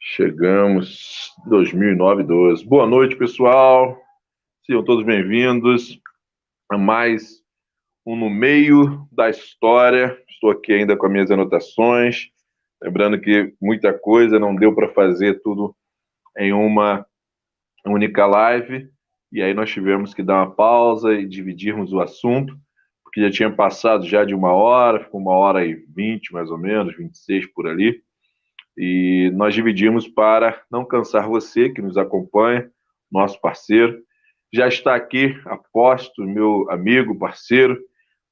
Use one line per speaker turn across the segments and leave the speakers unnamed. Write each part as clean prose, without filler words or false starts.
Chegamos 2009-12. Boa noite, pessoal. Sejam todos bem-vindos a mais um No Meio da História. Estou aqui ainda com as minhas anotações. Lembrando que muita coisa não deu para fazer tudo em uma única live. E aí nós tivemos que dar uma pausa e dividirmos o assunto, porque já tinha passado já de 1 hora, ficou 1h20 mais ou menos, 26 por ali. E nós dividimos para não cansar você que nos acompanha, nosso parceiro. Já está aqui, aposto, meu amigo, parceiro,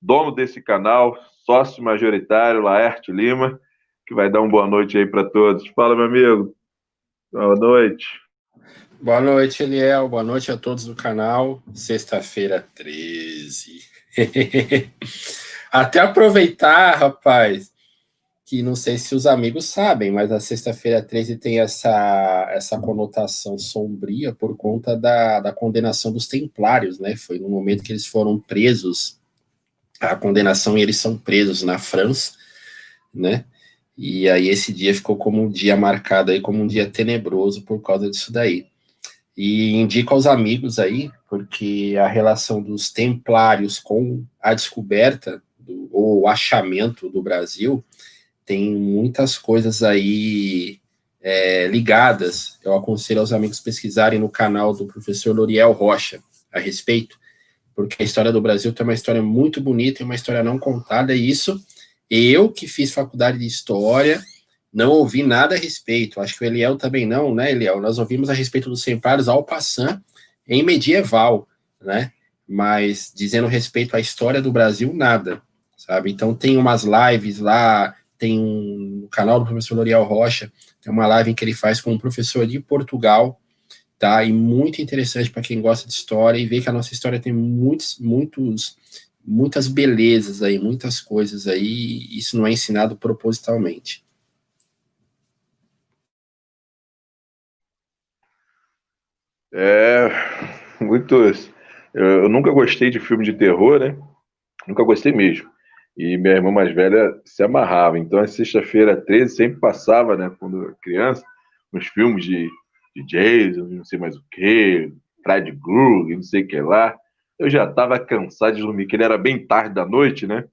dono desse canal, sócio majoritário, Laerte Lima, que vai dar uma boa noite aí para todos. Fala, meu amigo. Boa noite.
Boa noite, Eliel. Boa noite a todos do canal. Sexta-feira 13. Até aproveitar, rapaz, que não sei se os amigos sabem, mas a sexta-feira 13 tem essa conotação sombria por conta da condenação dos templários, né? Foi no momento que eles foram presos, a condenação, e eles são presos na França, né? E aí esse dia ficou como um dia marcado aí, como um dia tenebroso por causa disso daí. E indico aos amigos aí, porque a relação dos templários com a descoberta ou o achamento do Brasil tem muitas coisas aí ligadas. Eu aconselho aos amigos pesquisarem no canal do professor Loriel Rocha a respeito, porque a história do Brasil tem uma história muito bonita e uma história não contada, e isso eu que fiz faculdade de História não ouvi nada a respeito. Acho que o Eliel também não, né, Eliel? Nós ouvimos a respeito dos templários ao passant em medieval, né? Mas dizendo respeito à história do Brasil, nada, sabe? Então tem umas lives lá, tem no canal do professor Loriel Rocha, tem uma live em que ele faz com um professor de Portugal, tá? E muito interessante para quem gosta de história e vê que a nossa história tem muitas belezas aí, muitas coisas aí, e isso não é ensinado propositalmente.
Muitos. Eu nunca gostei de filme de terror, né? Nunca gostei mesmo. E minha irmã mais velha se amarrava. Então, a sexta-feira 13 sempre passava, né, quando eu era criança, uns filmes de Jason, não sei mais o quê, Fred Krueger, não sei o que lá. Eu já estava cansado de dormir, que ele era bem tarde da noite, né?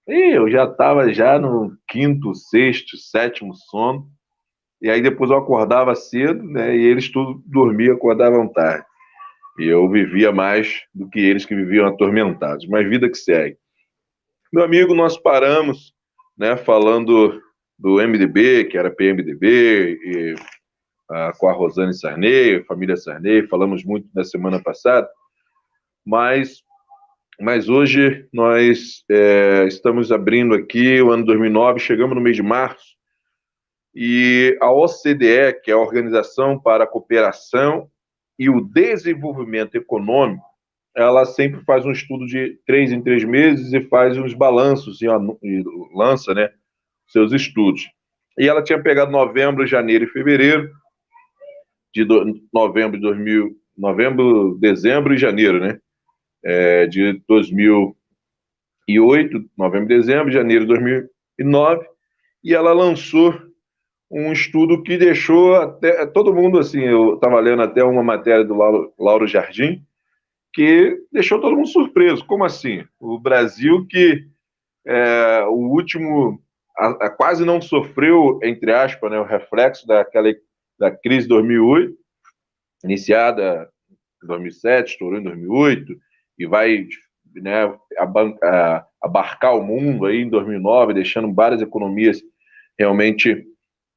E eu já estava já no quinto, sexto, sétimo sono. E aí depois eu acordava cedo, né? E eles tudo dormiam, acordavam tarde. E eu vivia mais do que eles que viviam atormentados. Mas vida que segue. Meu amigo, nós paramos, né, falando do MDB, que era PMDB, e, com a Rosane Sarney, a família Sarney, falamos muito na semana passada, mas, mas hoje nós estamos abrindo aqui o ano 2009, chegamos no mês de março, e a OCDE, que é a Organização para a Cooperação e o Desenvolvimento Econômico, ela sempre faz um estudo de 3 em 3 meses e faz uns balanços e lança, né, seus estudos. E ela tinha pegado novembro, janeiro e fevereiro novembro de 2000, novembro, dezembro e janeiro, né, de 2008, novembro, dezembro, janeiro de 2009, e ela lançou um estudo que deixou até todo mundo assim. Eu estava lendo até uma matéria do Lauro Jardim, que deixou todo mundo surpreso. Como assim? O Brasil, que o último quase não sofreu, entre aspas, né, o reflexo da crise de 2008, iniciada em 2007, estourou em 2008, e vai, né, abarcar o mundo aí em 2009, deixando várias economias realmente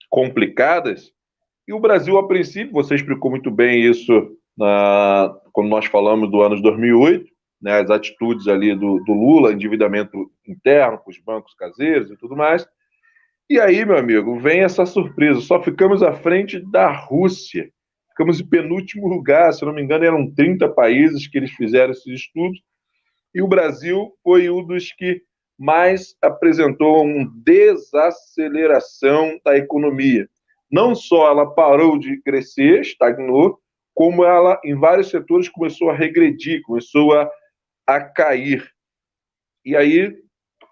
complicadas. E o Brasil, a princípio, você explicou muito bem isso quando nós falamos do ano de 2008, né, as atitudes ali do Lula, endividamento interno com os bancos caseiros e tudo mais. E aí, meu amigo, vem essa surpresa. Só ficamos à frente da Rússia. Ficamos em penúltimo lugar, se não me engano, eram 30 países que eles fizeram esses estudos. E o Brasil foi um dos que mais apresentou uma desaceleração da economia. Não só ela parou de crescer, estagnou, como ela, em vários setores, começou a regredir, começou a cair. E aí,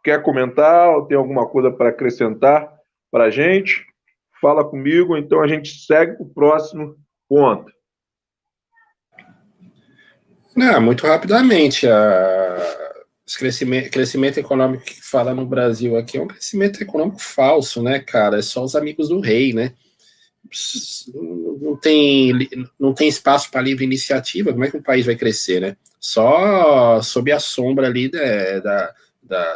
quer comentar ou tem alguma coisa para acrescentar para a gente? fala comigo, então a gente segue para o próximo ponto.
Não, muito rapidamente. Esse crescimento econômico que fala no Brasil aqui é um crescimento econômico falso, né, cara? É só os amigos do rei, né? Não tem, não tem espaço para livre iniciativa. Como é que um país vai crescer, né? Só sob a sombra ali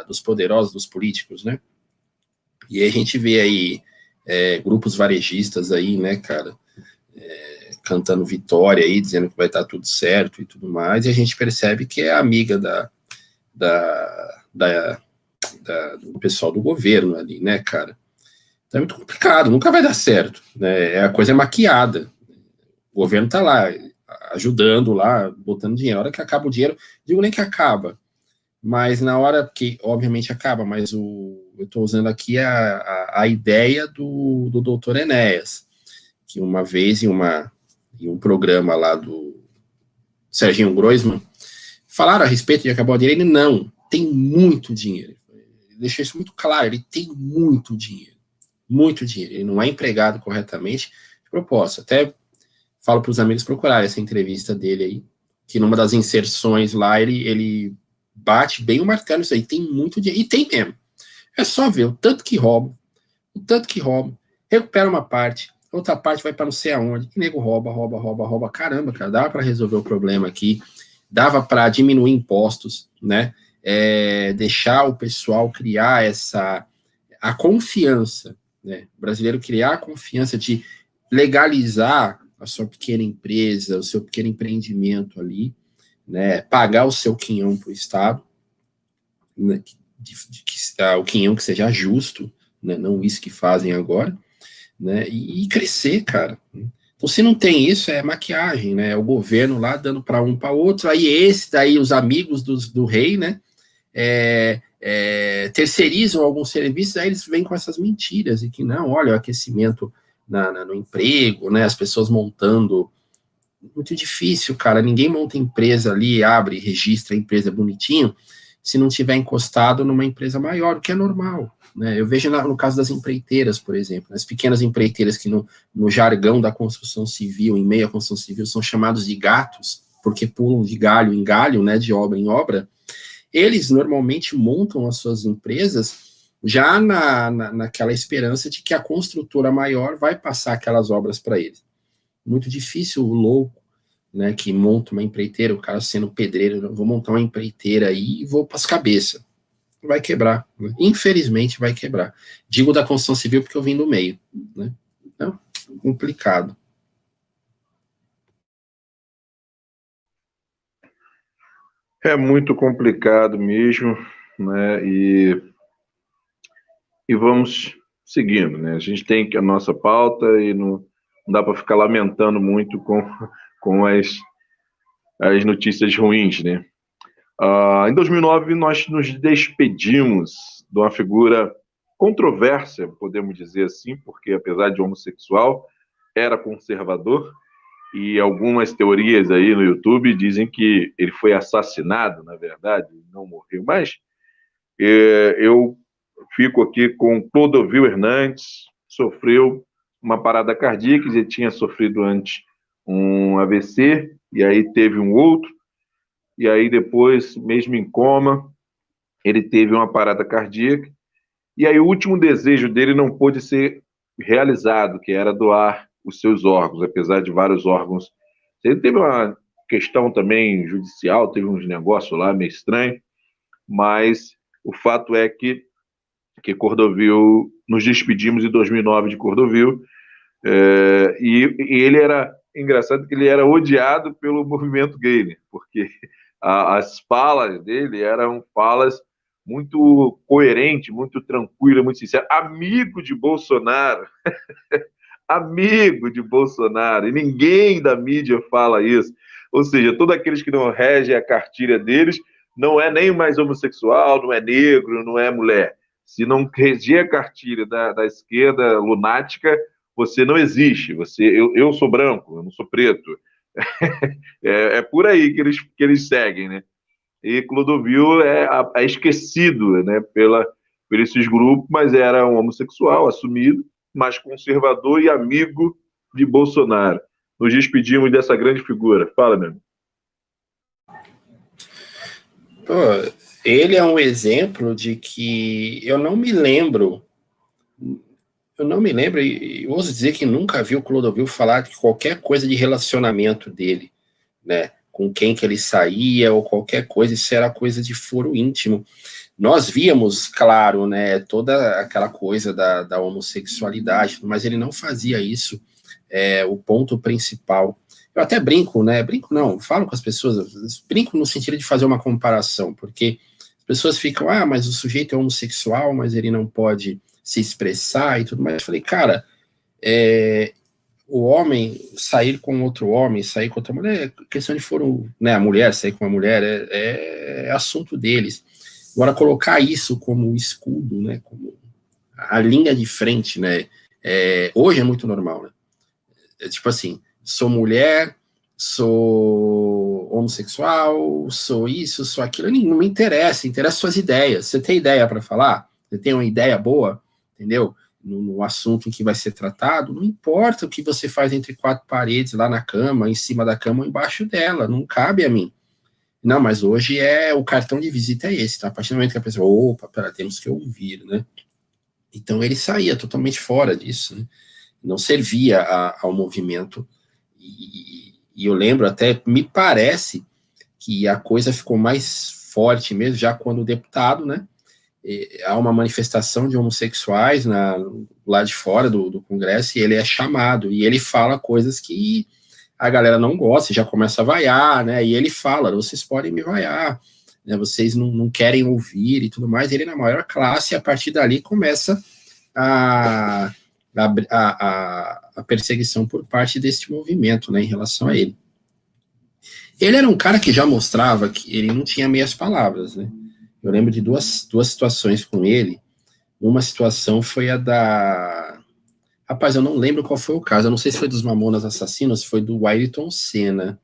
dos poderosos, dos políticos, né? E aí a gente vê aí grupos varejistas aí, né, cara, cantando vitória aí, dizendo que vai estar tudo certo e tudo mais, e a gente percebe que é amiga da, da, do pessoal do governo ali, né, cara? Então é muito complicado, nunca vai dar certo, né? A coisa é maquiada. O governo tá lá, ajudando lá, botando dinheiro. A hora que acaba o dinheiro, digo nem que acaba, mas na hora que, obviamente, acaba, mas eu estou usando aqui a ideia do doutor Enéas, que uma vez em um programa lá do Serginho Groisman, falaram a respeito de acabar o dinheiro, ele não, tem muito dinheiro. Deixou isso muito claro, ele tem muito dinheiro. Muito dinheiro. Ele não é empregado corretamente de propósito. Até falo para os amigos procurarem essa entrevista dele aí, que numa das inserções lá, ele bate bem o martelo isso aí. Tem muito dinheiro. E tem mesmo. É só ver o tanto que rouba, recupera uma parte, outra parte vai para não sei aonde, e nego rouba. Caramba, cara, dava para resolver o problema aqui, dava para diminuir impostos, né? Deixar o pessoal criar a confiança, né? O brasileiro criar a confiança de legalizar a sua pequena empresa, o seu pequeno empreendimento ali, né? Pagar o seu quinhão para o Estado, né? O quinhão que seja justo, né? Não isso que fazem agora, né? E crescer, cara. Então, se não tem isso, é maquiagem, né? É o governo lá dando para um para outro, aí daí os amigos do rei, né? Terceirizam alguns serviços, aí eles vêm com essas mentiras, e que não, olha, o aquecimento no emprego, né? As pessoas montando. Muito difícil, cara. Ninguém monta empresa ali, abre, registra a empresa bonitinho, se não tiver encostado numa empresa maior, o que é normal. Né? Eu vejo no caso das empreiteiras, por exemplo, as pequenas empreiteiras que no jargão da construção civil, em meio à construção civil, são chamados de gatos, porque pulam de galho em galho, né, de obra em obra, eles normalmente montam as suas empresas já naquela esperança de que a construtora maior vai passar aquelas obras para eles. Muito difícil o louco, né, que monta uma empreiteira, o cara sendo pedreiro, vou montar uma empreiteira aí e vou para as cabeças. Vai quebrar. Né? Infelizmente vai quebrar. Digo da construção civil porque eu vim do meio. Né? Então, complicado.
É muito complicado mesmo, né? E vamos seguindo, né? A gente tem a nossa pauta e não dá para ficar lamentando muito com as notícias ruins, né? Em 2009, nós nos despedimos de uma figura controversa, podemos dizer assim, porque apesar de homossexual, era conservador, e algumas teorias aí no YouTube dizem que ele foi assassinado, na verdade, não morreu. Mas eu fico aqui com Clodovil Hernandes, sofreu uma parada cardíaca, ele tinha sofrido antes um AVC, e aí teve um outro, e aí depois, mesmo em coma, ele teve uma parada cardíaca, e aí o último desejo dele não pôde ser realizado, que era doar os seus órgãos, apesar de vários órgãos. Ele teve uma questão também judicial, teve uns negócios lá meio estranho, mas o fato é que Cordovil, nos despedimos em 2009 de Cordovil, e ele era, engraçado que ele era odiado pelo movimento gay, né? Porque as falas dele eram falas muito coerentes, muito tranquilas, muito sinceras. Amigo de Bolsonaro, amigo de Bolsonaro, e ninguém da mídia fala isso. Ou seja, todos aqueles que não regem a cartilha deles não é nem mais homossexual, não é negro, não é mulher. Se não reger a cartilha da esquerda lunática, você não existe. Eu sou branco, eu não sou preto. É por aí que eles seguem, né? E Clodovil é esquecido, né, por esses grupos, mas era um homossexual assumido, mas conservador e amigo de Bolsonaro. Nos despedimos dessa grande figura. Fala, meu amigo.
Pô, ele é um exemplo de que eu não me lembro, e ouso dizer que nunca vi o Clodovil falar de qualquer coisa de relacionamento dele, né? Com quem que ele saía ou qualquer coisa, isso era coisa de foro íntimo. Nós víamos, claro, né, toda aquela coisa da homossexualidade, mas ele não fazia isso, o ponto principal. Eu até brinco, né? Brinco não, falo com as pessoas, brinco no sentido de fazer uma comparação, porque as pessoas ficam, mas o sujeito é homossexual, mas ele não pode se expressar e tudo mais. Eu falei, cara, o homem sair com outro homem, sair com outra mulher, questão de foro, né? A mulher sair com uma mulher é assunto deles. Agora, colocar isso como escudo, né, como a linha de frente, né, hoje é muito normal, né, tipo assim, sou mulher, sou homossexual, sou isso, sou aquilo, não me interessa suas ideias, você tem ideia para falar? Você tem uma ideia boa, entendeu? No assunto em que vai ser tratado, não importa o que você faz entre quatro paredes, lá na cama, em cima da cama ou embaixo dela, não cabe a mim. Não, mas hoje o cartão de visita é esse, tá? A partir do momento que a pessoa, opa, pera, temos que ouvir, né? Então ele saía totalmente fora disso, né? Não servia ao movimento. E eu lembro até, me parece que a coisa ficou mais forte mesmo, já quando o deputado, né? Há uma manifestação de homossexuais lá de fora do Congresso e ele é chamado, e ele fala coisas que a galera não gosta, já começa a vaiar, né? E ele fala, vocês podem me vaiar, né? Vocês não querem ouvir e tudo mais. Ele na maior classe, e a partir dali começa a perseguição por parte desse movimento, né? Em relação a ele. Ele era um cara que já mostrava que ele não tinha meias palavras, né? Eu lembro de duas situações com ele. Uma situação foi a da... Rapaz, eu não lembro qual foi o caso. Eu não sei se foi dos Mamonas Assassinos, se foi do Ayrton Senna.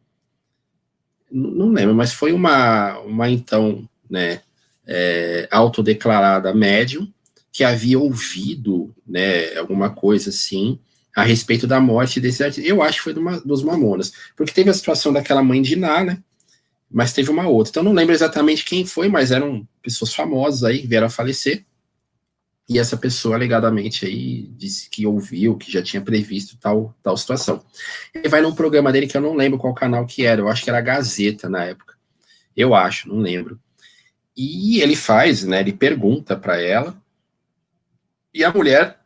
Não lembro, mas foi uma então, né, autodeclarada médium que havia ouvido, né, alguma coisa assim a respeito da morte desse artista. Eu acho que foi dos Mamonas, porque teve a situação daquela mãe de Ná, né, mas teve uma outra. Então não lembro exatamente quem foi, mas eram pessoas famosas aí que vieram a falecer. E essa pessoa, alegadamente, aí, disse que ouviu, que já tinha previsto tal situação. Ele vai num programa dele que eu não lembro qual canal que era, eu acho que era a Gazeta na época. Eu acho, não lembro. E ele faz, né, ele pergunta para ela, e a mulher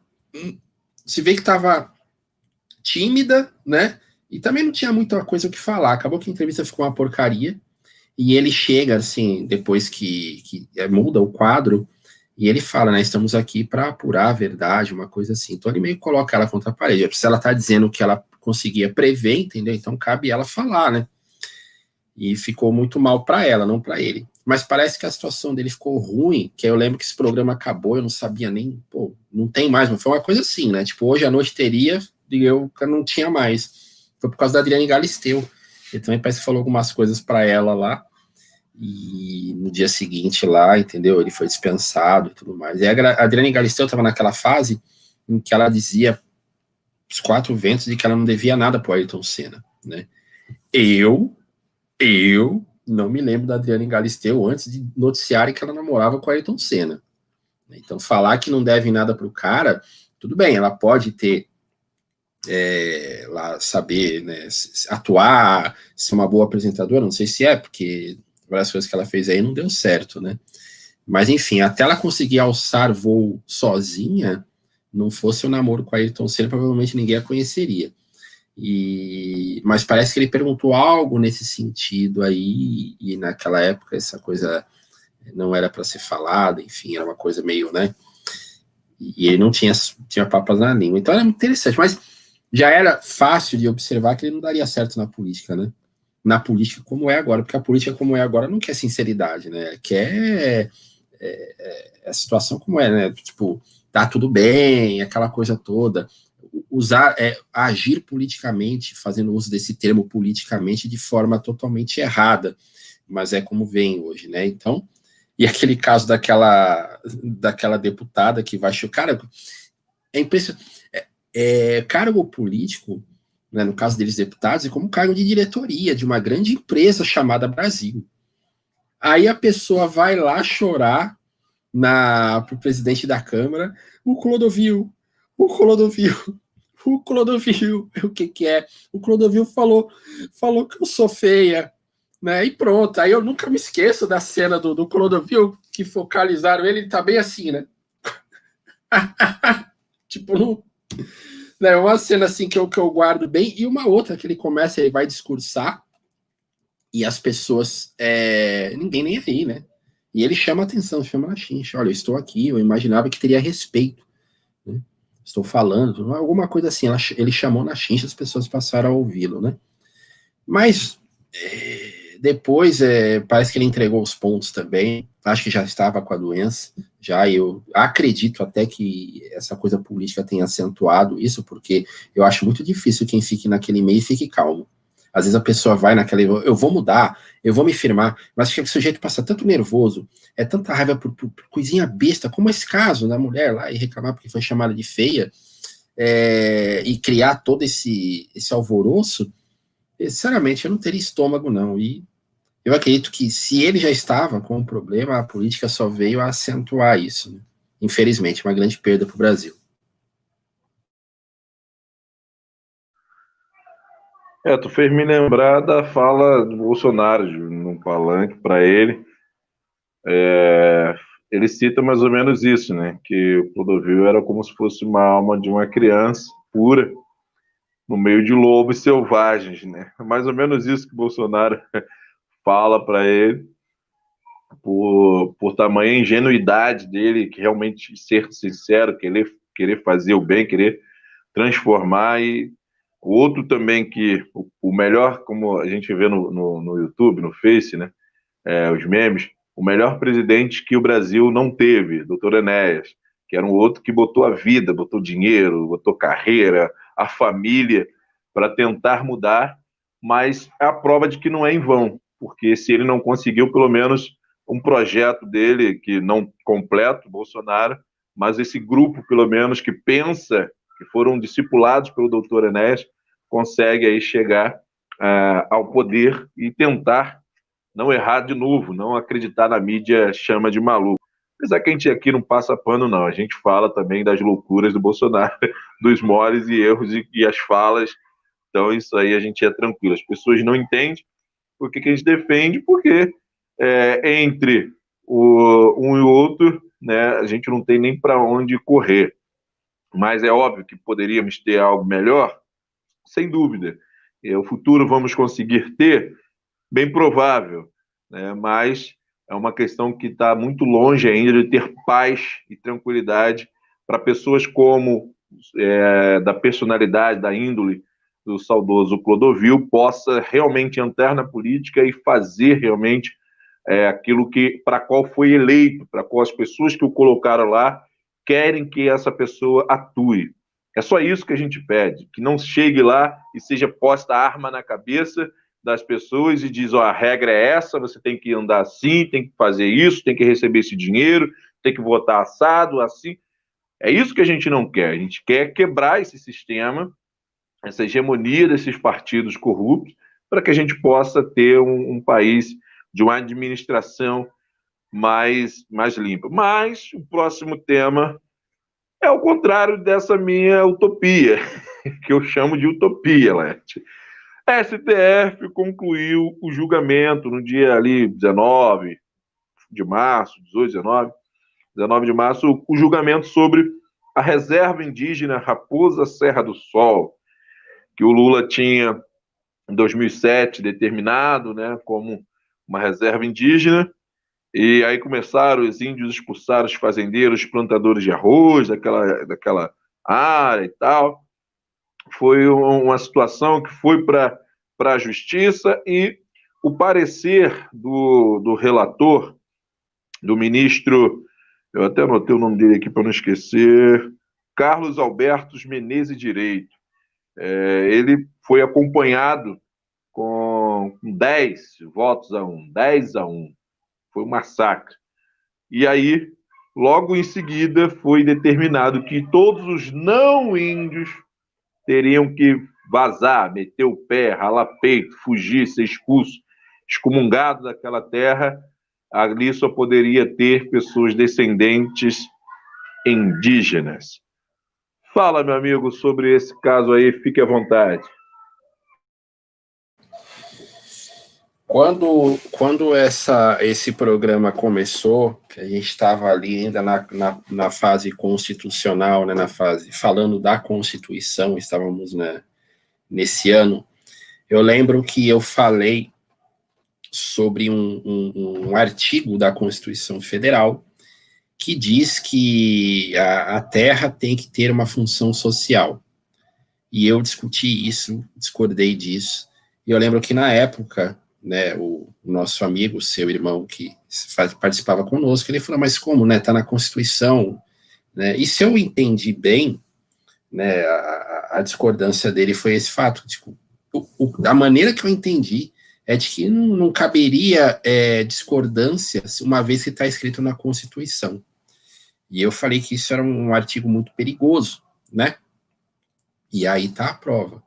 se vê que estava tímida, né, e também não tinha muita coisa o que falar. Acabou que a entrevista ficou uma porcaria, e ele chega, assim, depois que muda o quadro, e ele fala, né, estamos aqui para apurar a verdade, uma coisa assim. Então ele meio que coloca ela contra a parede. Se ela está dizendo que ela conseguia prever, entendeu? Então cabe ela falar, né? E ficou muito mal para ela, não para ele. Mas parece que a situação dele ficou ruim, que eu lembro que esse programa acabou, eu não sabia nem, pô, não tem mais, mas foi uma coisa assim, né? Tipo, hoje à noite teria, e eu não tinha mais. Foi por causa da Adriane Galisteu. Ele também parece que falou algumas coisas para ela lá, e no dia seguinte lá, entendeu? Ele foi dispensado e tudo mais. E a Adriane Galisteu estava naquela fase em que ela dizia os quatro ventos de que ela não devia nada para o Ayrton Senna, né? Eu não me lembro da Adriane Galisteu antes de noticiarem que ela namorava com o Ayrton Senna. Então, falar que não deve nada para o cara, tudo bem, ela pode ter lá saber, né, atuar, ser uma boa apresentadora, não sei se é, porque várias coisas que ela fez aí não deu certo, né? Mas enfim, até ela conseguir alçar voo sozinha, não fosse o namoro com a Ayrton Senna, provavelmente ninguém a conheceria. Mas parece que ele perguntou algo nesse sentido aí, e naquela época essa coisa não era para ser falada, enfim, era uma coisa meio, né? E ele não tinha papas na língua. Então era muito interessante, mas já era fácil de observar que ele não daria certo na política, né? Na política como é agora, porque a política como é agora não quer sinceridade, né? Quer a situação como é, né? Tipo, tá tudo bem, aquela coisa toda. Agir politicamente, fazendo uso desse termo politicamente de forma totalmente errada, mas é como vem hoje, né? Então, e aquele caso daquela deputada que vai chocar, cara, É impressionante. Cargo político, né, no caso deles deputados, é como cargo de diretoria de uma grande empresa chamada Brasil. Aí a pessoa vai lá chorar para o presidente da Câmara, o Clodovil, o Clodovil, o Clodovil, o que é? O Clodovil falou que eu sou feia, né? E pronto. Aí eu nunca me esqueço da cena do Clodovil, que focalizaram ele tá bem assim, né? Tipo, não, né? Uma cena assim que eu guardo bem, e uma outra que ele começa, ele vai discursar, e as pessoas, ninguém nem aí, né? E ele chama a atenção, chama na chincha. Olha, eu estou aqui, eu imaginava que teria respeito, né? Estou falando, alguma coisa assim. Ele chamou na chincha, as pessoas passaram a ouvi-lo, né? Mas depois parece que ele entregou os pontos também. Acho que já estava com a doença. Já eu acredito até que essa coisa política tenha acentuado isso, porque eu acho muito difícil quem fique naquele meio e fique calmo. Às vezes a pessoa vai naquela, eu vou mudar, eu vou me firmar, mas que o sujeito passa tanto nervoso, tanta raiva por coisinha besta, como esse caso da mulher lá, e reclamar porque foi chamada de feia, e criar todo esse alvoroço, sinceramente, eu não teria estômago, não. E eu acredito que se ele já estava com um problema, a política só veio a acentuar isso, né? Infelizmente, uma grande perda para o Brasil.
Tu fez me lembrar da fala do Bolsonaro num palanque para ele. Ele cita mais ou menos isso, né? Que o Clodovil era como se fosse uma alma de uma criança pura no meio de lobos selvagens, né? Mais ou menos isso que o Bolsonaro fala para ele, por tamanha ingenuidade dele, que realmente ser sincero, querer fazer o bem, querer transformar. E o outro também que o melhor, como a gente vê no YouTube, no Face, né? Os memes, o melhor presidente que o Brasil não teve, doutor Enéas, que era um outro que botou a vida, botou dinheiro, botou carreira, a família para tentar mudar, mas é a prova de que não é em vão, porque se ele não conseguiu pelo menos um projeto dele, que não completo, Bolsonaro, mas esse grupo, pelo menos, que pensa, que foram discipulados pelo doutor Enéas, consegue aí chegar ao poder e tentar não errar de novo, não acreditar na mídia chama de maluco. Apesar que a gente aqui não passa pano, não. A gente fala também das loucuras do Bolsonaro, dos moles e erros e as falas. Então, isso aí a gente é tranquilo. As pessoas não entendem por que a gente defende, porque entre um e o outro, né, a gente não tem nem para onde correr. Mas é óbvio que poderíamos ter algo melhor, sem dúvida. O futuro vamos conseguir ter, bem provável, né? Mas é uma questão que está muito longe ainda de ter paz e tranquilidade para pessoas como da personalidade, da índole do saudoso Clodovil, possa realmente entrar na política e fazer realmente aquilo que para qual foi eleito, para qual as pessoas que o colocaram lá querem que essa pessoa atue. É só isso que a gente pede, que não chegue lá e seja posta arma na cabeça das pessoas e diz, a regra é essa, você tem que andar assim, tem que fazer isso, tem que receber esse dinheiro, tem que votar assado, assim. É isso que a gente não quer. A gente quer quebrar esse sistema, essa hegemonia desses partidos corruptos, para que a gente possa ter um país de uma administração mais limpa. Mas o próximo tema é o contrário dessa minha utopia, que eu chamo de utopia, Lete. A STF concluiu o julgamento no dia ali 19 de março, 18, 19 de março, o julgamento sobre a reserva indígena Raposa Serra do Sol, que o Lula tinha em 2007 determinado, né, como uma reserva indígena, e aí começaram os índios expulsar os fazendeiros, plantadores de arroz daquela área e tal. Foi uma situação que foi para a justiça e o parecer do relator, do ministro, eu até anotei o nome dele aqui para não esquecer, Carlos Alberto Menezes Direito. Ele foi acompanhado com 10 votos a 1, 10 a 1. Foi um massacre. E aí Logo em seguida, foi determinado que todos os não índios teriam que vazar, meter o pé, ralar peito, fugir, ser expulso, excomungado daquela terra. Ali só poderia ter pessoas descendentes indígenas. Fala, meu amigo, sobre esse caso aí, fique à vontade.
Quando esse programa começou, que a gente estava ali ainda na fase constitucional, né, na fase falando da Constituição, estávamos, né, nesse ano, eu lembro que eu falei sobre um artigo da Constituição Federal que diz que a Terra tem que ter uma função social. E eu discuti isso, discordei disso. E eu lembro que na época, né, o nosso amigo, seu irmão, que participava conosco, ele falou, mas como, né, tá na Constituição, né, e se eu entendi bem, né, a discordância dele foi esse fato, tipo, a maneira que eu entendi é de que não caberia discordância uma vez que está escrito na Constituição. E eu falei que isso era um artigo muito perigoso, né, e aí tá a prova.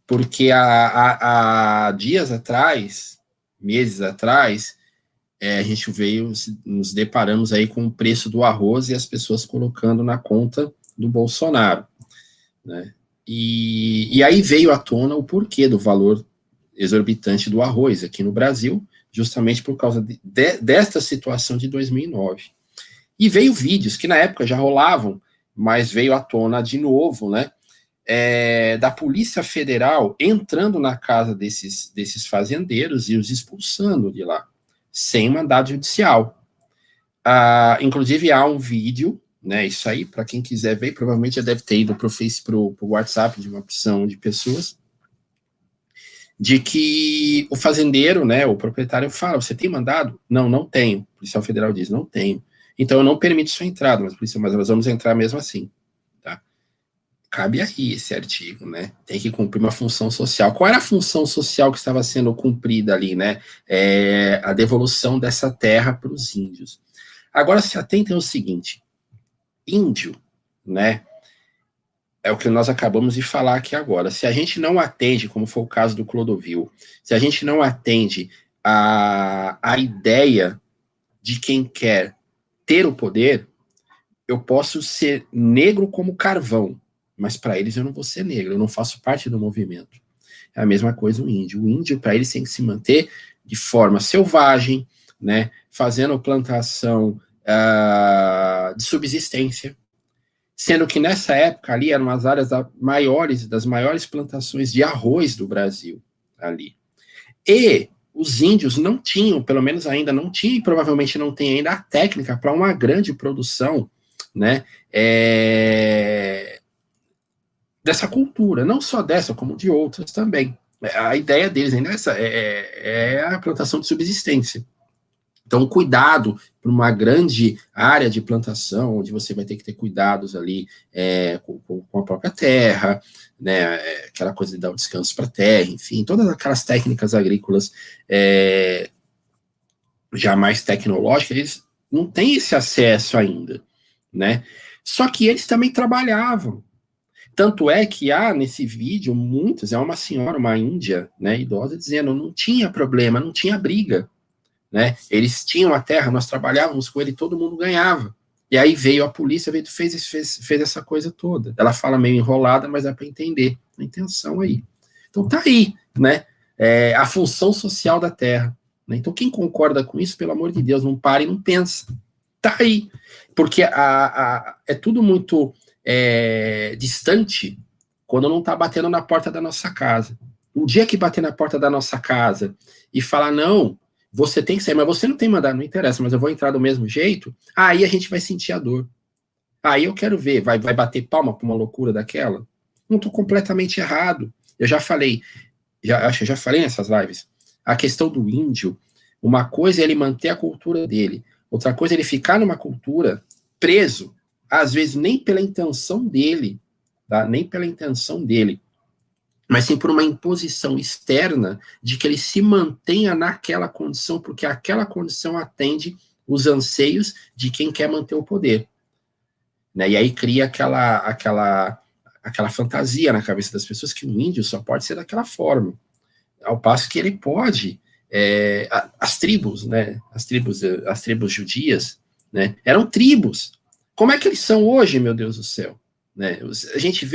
Porque há dias atrás, meses atrás, a gente veio, nos deparamos aí com o preço do arroz e as pessoas colocando na conta do Bolsonaro, né? E aí veio à tona o porquê do valor exorbitante do arroz aqui no Brasil, justamente por causa desta situação de 2009. E veio vídeos que na época já rolavam, mas veio à tona de novo, né? Da Polícia Federal entrando na casa desses fazendeiros e os expulsando de lá, sem mandado judicial. Inclusive, há um vídeo, né, isso aí, para quem quiser ver, provavelmente já deve ter ido para o WhatsApp de uma opção de pessoas, de que o fazendeiro, né, o proprietário fala, você tem mandado? Não, não tenho. O policial federal diz, não tenho. Então, eu não permito sua entrada, mas nós vamos entrar mesmo assim. Cabe aí esse artigo, né? Tem que cumprir uma função social. Qual era a função social que estava sendo cumprida ali, né? A devolução dessa terra para os índios. Agora, se atentem ao seguinte: índio, né? É o que nós acabamos de falar aqui agora. Se a gente não atende, como foi o caso do Clodovil, se a gente não atende a ideia de quem quer ter o poder, eu posso ser negro como carvão, mas para eles eu não vou ser negro, eu não faço parte do movimento. É a mesma coisa o índio. O índio, para eles, tem que se manter de forma selvagem, né, fazendo plantação de subsistência, sendo que nessa época ali eram as áreas das maiores plantações de arroz do Brasil ali. E os índios não tinham, pelo menos ainda não tinham, e provavelmente não tem ainda a técnica para uma grande produção, né, dessa cultura, não só dessa, como de outras também. A ideia deles ainda é a plantação de subsistência. Então, cuidado para uma grande área de plantação, onde você vai ter que ter cuidados ali com a própria terra, né, aquela coisa de dar um descanso para a terra, enfim, todas aquelas técnicas agrícolas já mais tecnológicas, eles não têm esse acesso ainda, né? Só que eles também trabalhavam. Tanto é que há nesse vídeo muitos, uma senhora, uma índia, né, idosa, dizendo não tinha problema, não tinha briga, né? Eles tinham a terra, nós trabalhávamos com ele, todo mundo ganhava. E aí veio a polícia, fez essa coisa toda. Ela fala meio enrolada, mas é para entender a intenção aí. Então tá aí, né? A função social da terra. Né? Então quem concorda com isso, pelo amor de Deus, não para e não pensa. Tá aí. Porque é tudo muito distante quando não está batendo na porta da nossa casa. Um dia que bater na porta da nossa casa e falar, não, você tem que sair, mas você não tem mandado, não interessa, mas eu vou entrar do mesmo jeito, aí a gente vai sentir a dor. Aí eu quero ver, vai bater palma para uma loucura daquela? Não estou completamente errado. Eu já falei, acho que já falei nessas lives, a questão do índio, uma coisa é ele manter a cultura dele, outra coisa é ele ficar numa cultura preso, às vezes nem pela intenção dele, tá? Nem pela intenção dele, mas sim por uma imposição externa de que ele se mantenha naquela condição, porque aquela condição atende os anseios de quem quer manter o poder. Né? E aí cria aquela fantasia na cabeça das pessoas que o índio só pode ser daquela forma. Ao passo que ele pode... as tribos, né? As tribos judias, né? Eram tribos. Como é que eles são hoje, meu Deus do céu? Né? A gente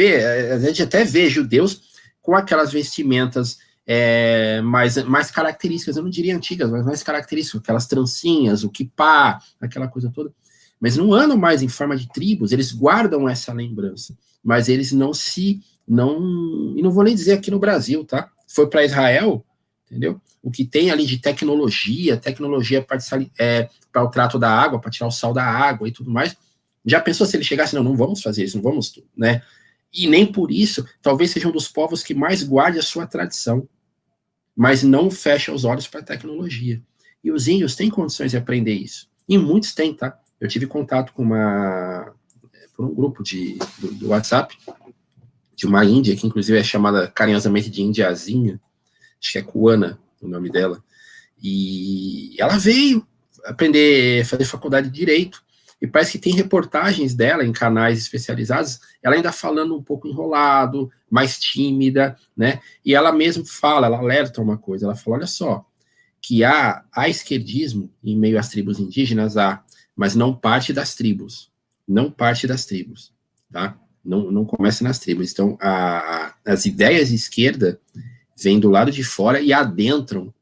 até vê judeus com aquelas vestimentas mais características, eu não diria antigas, mas mais características, aquelas trancinhas, o quipá, aquela coisa toda. Mas não andam mais em forma de tribos, eles guardam essa lembrança, mas eles e não vou nem dizer aqui no Brasil, tá? Foi para Israel, entendeu? O que tem ali de tecnologia para o trato da água, para tirar o sal da água e tudo mais. Já pensou se ele chegasse, não vamos fazer isso, não vamos, né? E nem por isso, talvez seja um dos povos que mais guarde a sua tradição, mas não fecha os olhos para a tecnologia. E os índios têm condições de aprender isso. E muitos têm, tá? Eu tive contato por um grupo do WhatsApp, de uma índia, que inclusive é chamada carinhosamente de Indiazinha, acho que é Kuana o nome dela, e ela veio fazer faculdade de Direito, e parece que tem reportagens dela em canais especializados, ela ainda falando um pouco enrolado, mais tímida, né, e ela mesma fala, ela alerta uma coisa, ela fala, olha só, que há esquerdismo em meio às tribos indígenas, mas não parte das tribos, tá, não começa nas tribos, então as ideias de esquerda vêm do lado de fora e adentram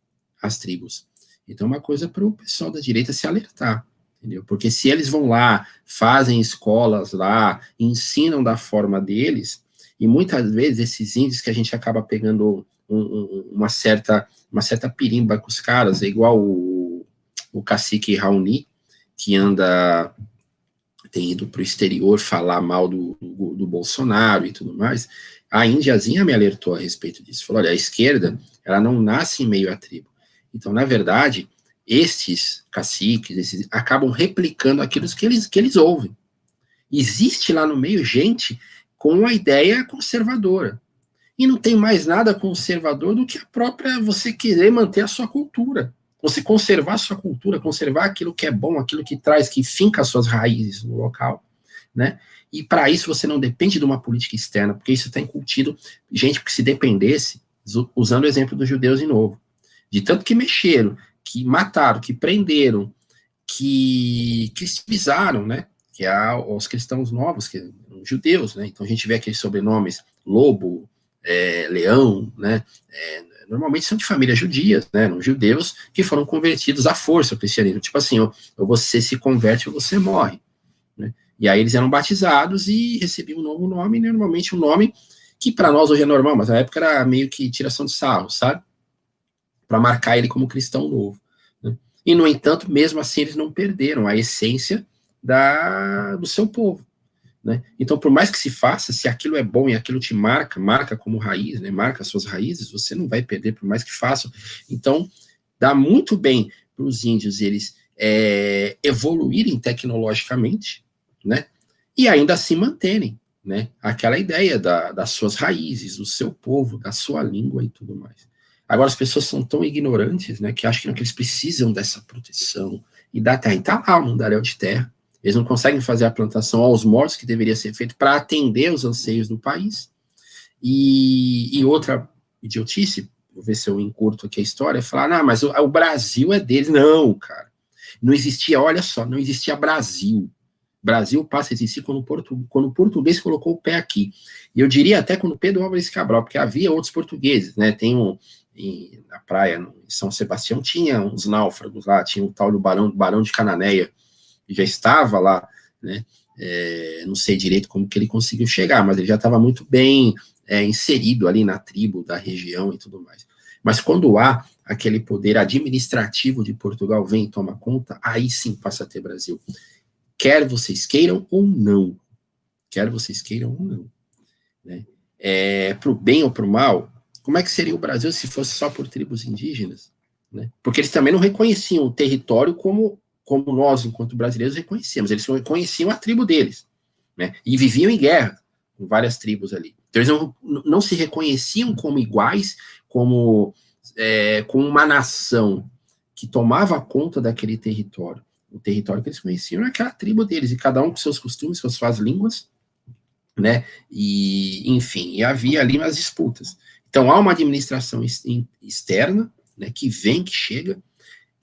as tribos. Então, uma coisa para o pessoal da direita se alertar, entendeu? Porque se eles vão lá, fazem escolas lá, ensinam da forma deles, e muitas vezes esses índios que a gente acaba pegando uma certa pirimba com os caras, é igual o cacique Raoni, que tem ido para o exterior falar mal do Bolsonaro e tudo mais. A Indiazinha me alertou a respeito disso. Falou, olha, a esquerda, ela não nasce em meio à tribo. Então, na verdade, estes caciques, acabam replicando aquilo que eles ouvem. Existe lá no meio gente com uma ideia conservadora. E não tem mais nada conservador do que a própria você querer manter a sua cultura. Você conservar a sua cultura, conservar aquilo que é bom, aquilo que traz, que finca as suas raízes no local, né? E para isso você não depende de uma política externa, porque isso está incutido. Gente, que se dependesse, usando o exemplo dos judeus de novo, de tanto que mexeram, que mataram, que prenderam, que cristianizaram, né? Que é os cristãos novos, que os judeus, né? Então a gente vê aqueles sobrenomes Lobo, Leão, né? Normalmente são de famílias judias, né? Judeus que foram convertidos à força ao cristianismo. Tipo assim, ou você se converte ou você morre. Né? E aí eles eram batizados e recebiam um novo nome, né? Normalmente um nome que para nós hoje é normal, mas na época era meio que tiração de sarro, sabe? Para marcar ele como cristão novo. Né? E, no entanto, mesmo assim, eles não perderam a essência do seu povo. Né? Então, por mais que se faça, se aquilo é bom e aquilo te marca como raiz, né? Marca suas raízes, você não vai perder, por mais que façam. Então, dá muito bem para os índios eles evoluírem tecnologicamente, né? E ainda assim manterem, né? Aquela ideia das suas raízes, do seu povo, da sua língua e tudo mais. Agora, as pessoas são tão ignorantes, né? Que acham que eles precisam dessa proteção e da terra. E tá lá o mundaréu de terra. Eles não conseguem fazer a plantação aos mortos que deveria ser feito para atender os anseios do país. E outra idiotice, vou ver se eu encurto aqui a história, é falar, mas o Brasil é deles. Não, cara. Não existia, olha só, não existia Brasil. Brasil passa a existir quando o português colocou o pé aqui. E eu diria até quando Pedro Álvares Cabral, porque havia outros portugueses, né? Na praia, em São Sebastião, tinha uns náufragos lá, tinha o tal do Barão de Cananéia, que já estava lá, né? Não sei direito como que ele conseguiu chegar, mas ele já estava muito bem inserido ali na tribo da região e tudo mais. Mas quando há aquele poder administrativo de Portugal vem e toma conta, aí sim passa a ter Brasil. Quer vocês queiram ou não. Né? Para o bem ou para o mal, como é que seria o Brasil se fosse só por tribos indígenas? Né? Porque eles também não reconheciam o território como nós, enquanto brasileiros, reconhecemos. Eles reconheciam a tribo deles. Né? E viviam em guerra com várias tribos ali. Então, eles não se reconheciam como iguais, como uma nação que tomava conta daquele território. o território que eles conheciam era aquela tribo deles, e cada um com seus costumes, com suas línguas, né? E, enfim, e havia ali umas disputas. Então, há uma administração externa, né, que vem, que chega,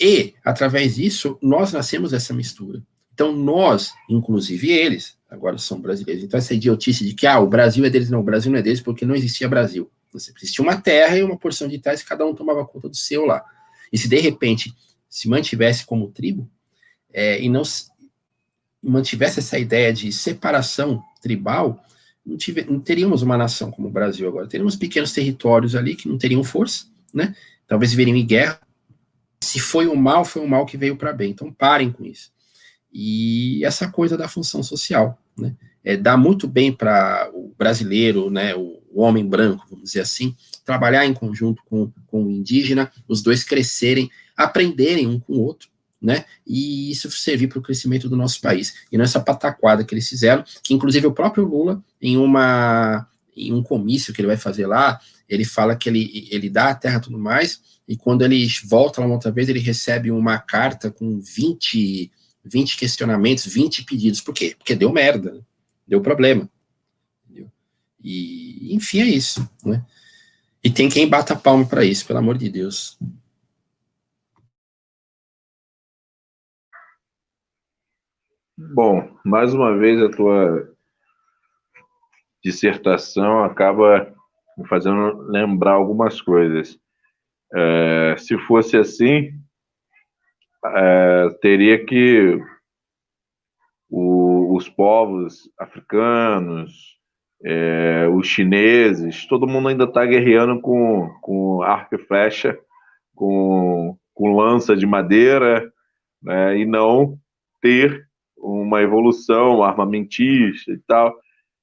e, através disso, nós nascemos dessa mistura. Então, nós, inclusive eles, agora são brasileiros. Então, essa idiotice de que o Brasil é deles, não, o Brasil não é deles, porque não existia Brasil. Existia uma terra e uma porção de terras, e cada um tomava conta do seu lá. E se, de repente, se mantivesse como tribo, e não mantivesse essa ideia de separação tribal, não teríamos uma nação como o Brasil agora. Teríamos pequenos territórios ali que não teriam força, né? Talvez viriam em guerra. Se foi um mal que veio para bem. Então parem com isso. E essa coisa da função social, né? Dá muito bem para o brasileiro, né? O homem branco, vamos dizer assim, trabalhar em conjunto com o indígena, os dois crescerem, aprenderem um com o outro, né? E isso servir para o crescimento do nosso país. E não essa pataquada que eles fizeram, que inclusive o próprio Lula, em um comício que ele vai fazer lá, ele fala que ele dá a terra e tudo mais, e quando ele volta lá uma outra vez, ele recebe uma carta com 20 questionamentos, 20 pedidos. Por quê? Porque deu merda, né? Deu problema. Entendeu? E, enfim, é isso, né? E tem quem bata palma para isso, pelo amor de Deus.
Bom, mais uma vez a tua dissertação acaba me fazendo lembrar algumas coisas. Se fosse assim, teria que os povos africanos, os chineses, todo mundo ainda está guerreando com arco e flecha, com lança de madeira, né, e não ter uma evolução armamentista e tal.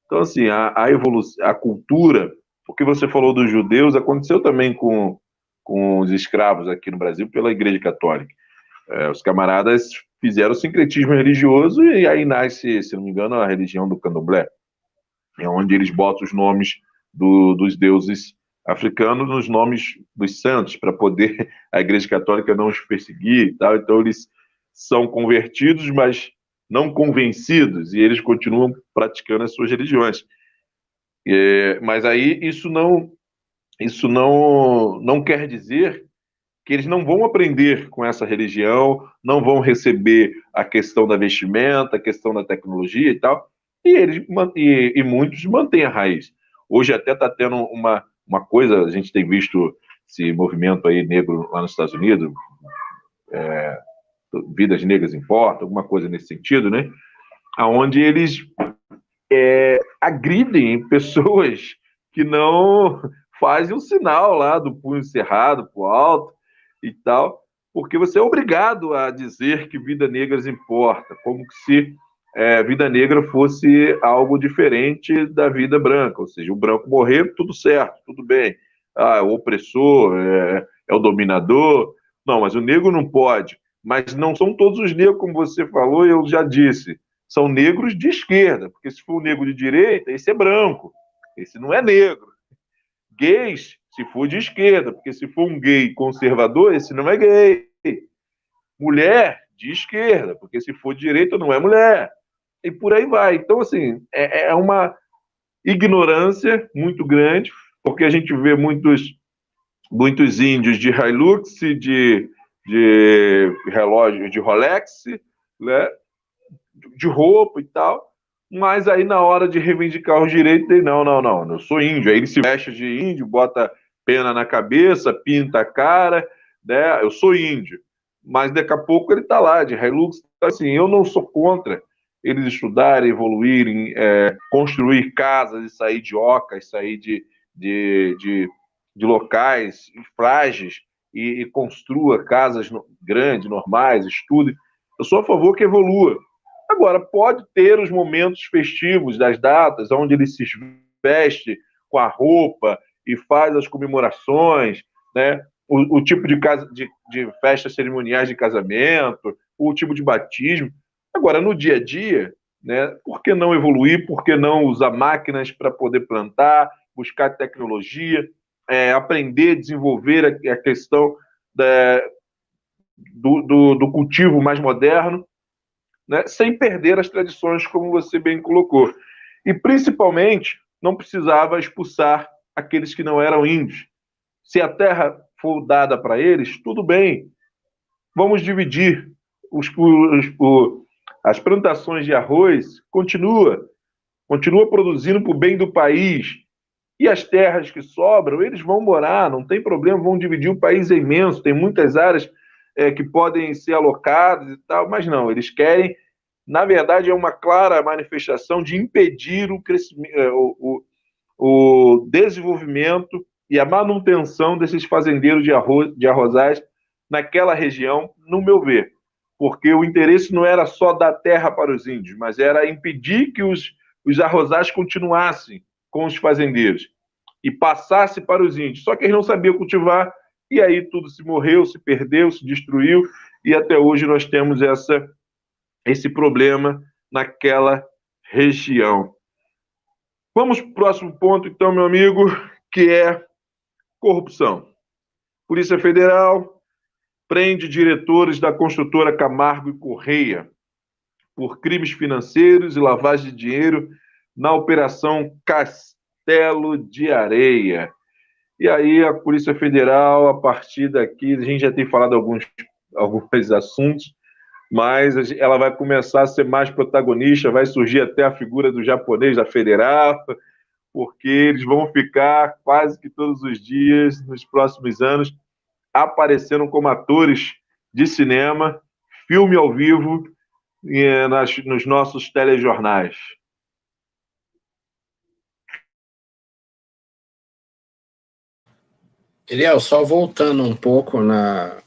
Então, assim, a evolução, a cultura, o que você falou dos judeus, aconteceu também com os escravos aqui no Brasil pela Igreja Católica. Os camaradas fizeram sincretismo religioso e aí nasce, se não me engano, a religião do candomblé, onde eles botam os nomes dos deuses africanos nos nomes dos santos, para poder a Igreja Católica não os perseguir e tal. Então, eles são convertidos, mas não convencidos, e eles continuam praticando as suas religiões. Mas aí isso não quer dizer que eles não vão aprender com essa religião, não vão receber a questão da vestimenta, a questão da tecnologia e tal, e muitos mantêm a raiz. Hoje até está tendo uma coisa, a gente tem visto esse movimento aí negro lá nos Estados Unidos, Vidas Negras Importam, alguma coisa nesse sentido, né? Onde eles agridem pessoas que não fazem o sinal lá do punho cerrado para o alto e tal, porque você é obrigado a dizer que vida negras importa, como se vida negra fosse algo diferente da vida branca, ou seja, o branco morrer, tudo certo, tudo bem. É o opressor, é o dominador. Não, mas o negro não pode. Mas não são todos os negros, como você falou, e eu já disse. São negros de esquerda, porque se for um negro de direita, esse é branco, esse não é negro. Gays, se for de esquerda, porque se for um gay conservador, esse não é gay. Mulher, de esquerda, porque se for de direita, não é mulher. E por aí vai. Então, assim, é uma ignorância muito grande, porque a gente vê muitos índios de Hilux, de relógio, de Rolex, né, de roupa e tal, mas aí na hora de reivindicar os direitos, ele, não, eu sou índio. Aí ele se veste de índio, bota pena na cabeça, pinta a cara, né? Eu sou índio. Mas daqui a pouco ele está lá, de Hilux. Assim, eu não sou contra eles estudarem, evoluírem, construir casas e sair de ocas, sair de locais frágeis e construa casas grandes, normais, estude. Eu sou a favor que evolua. Agora, pode ter os momentos festivos das datas, onde ele se veste com a roupa e faz as comemorações, né? O tipo de festas cerimoniais de casamento, o tipo de batismo. Agora, no dia a dia, né, por que não evoluir? Por que não usar máquinas para poder plantar, buscar tecnologia, aprender, desenvolver a questão do cultivo mais moderno? né, sem perder as tradições, como você bem colocou. E, principalmente, não precisava expulsar aqueles que não eram índios. Se a terra for dada para eles, tudo bem, vamos dividir. As plantações de arroz continua produzindo para o bem do país. E as terras que sobram, eles vão morar, não tem problema, vão dividir. O país é imenso, tem muitas áreas que podem ser alocadas e tal, mas não, eles querem, na verdade, é uma clara manifestação de impedir o crescimento, o desenvolvimento e a manutenção desses fazendeiros de arrozais naquela região, no meu ver. Porque o interesse não era só dar terra para os índios, mas era impedir que os arrozais continuassem com os fazendeiros e passasse para os índios. Só que eles não sabiam cultivar, e aí tudo se morreu, se perdeu, se destruiu, e até hoje nós temos esse problema naquela região. Vamos para o próximo ponto, então, meu amigo, que é corrupção. Polícia Federal prende diretores da construtora Camargo e Correia por crimes financeiros e lavagem de dinheiro na Operação Castelo de Areia. E aí a Polícia Federal, a partir daqui, a gente já tem falado alguns assuntos, mas ela vai começar a ser mais protagonista, vai surgir até a figura do japonês da Federal, porque eles vão ficar quase que todos os dias, nos próximos anos, aparecendo como atores de cinema, filme ao vivo, nos nossos telejornais.
Eliel, só voltando um pouco na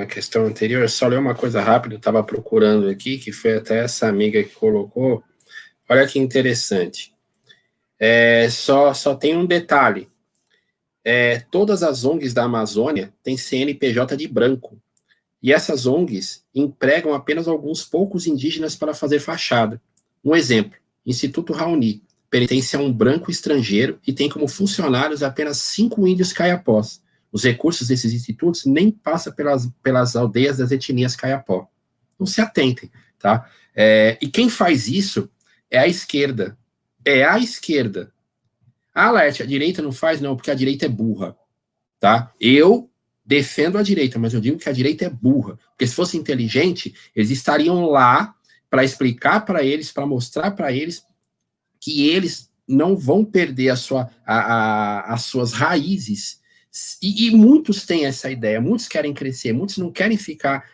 questão anterior, só ler uma coisa rápida, eu estava procurando aqui, que foi até essa amiga que colocou. Olha que interessante. Só tem um detalhe. Todas as ONGs da Amazônia têm CNPJ de branco. E essas ONGs empregam apenas alguns poucos indígenas para fazer fachada. Um exemplo, Instituto Raoni, pertence a um branco estrangeiro e tem como funcionários apenas 5 índios caiapós. Os recursos desses institutos nem passam pelas aldeias das etnias caiapó. Não se atentem, tá? E quem faz isso é a esquerda. É a esquerda. Ah, Laerte, a direita não faz? Não, porque a direita é burra, tá? Eu defendo a direita, mas eu digo que a direita é burra. Porque se fosse inteligente, eles estariam lá para explicar para eles, para mostrar para eles que eles não vão perder as suas raízes. E muitos têm essa ideia, muitos querem crescer, muitos não querem ficar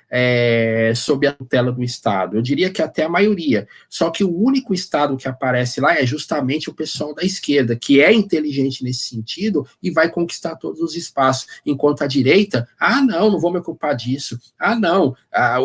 sob a tutela do Estado. Eu diria que até a maioria. Só que o único Estado que aparece lá é justamente o pessoal da esquerda, que é inteligente nesse sentido e vai conquistar todos os espaços. Enquanto a direita, não vou me ocupar disso. Não,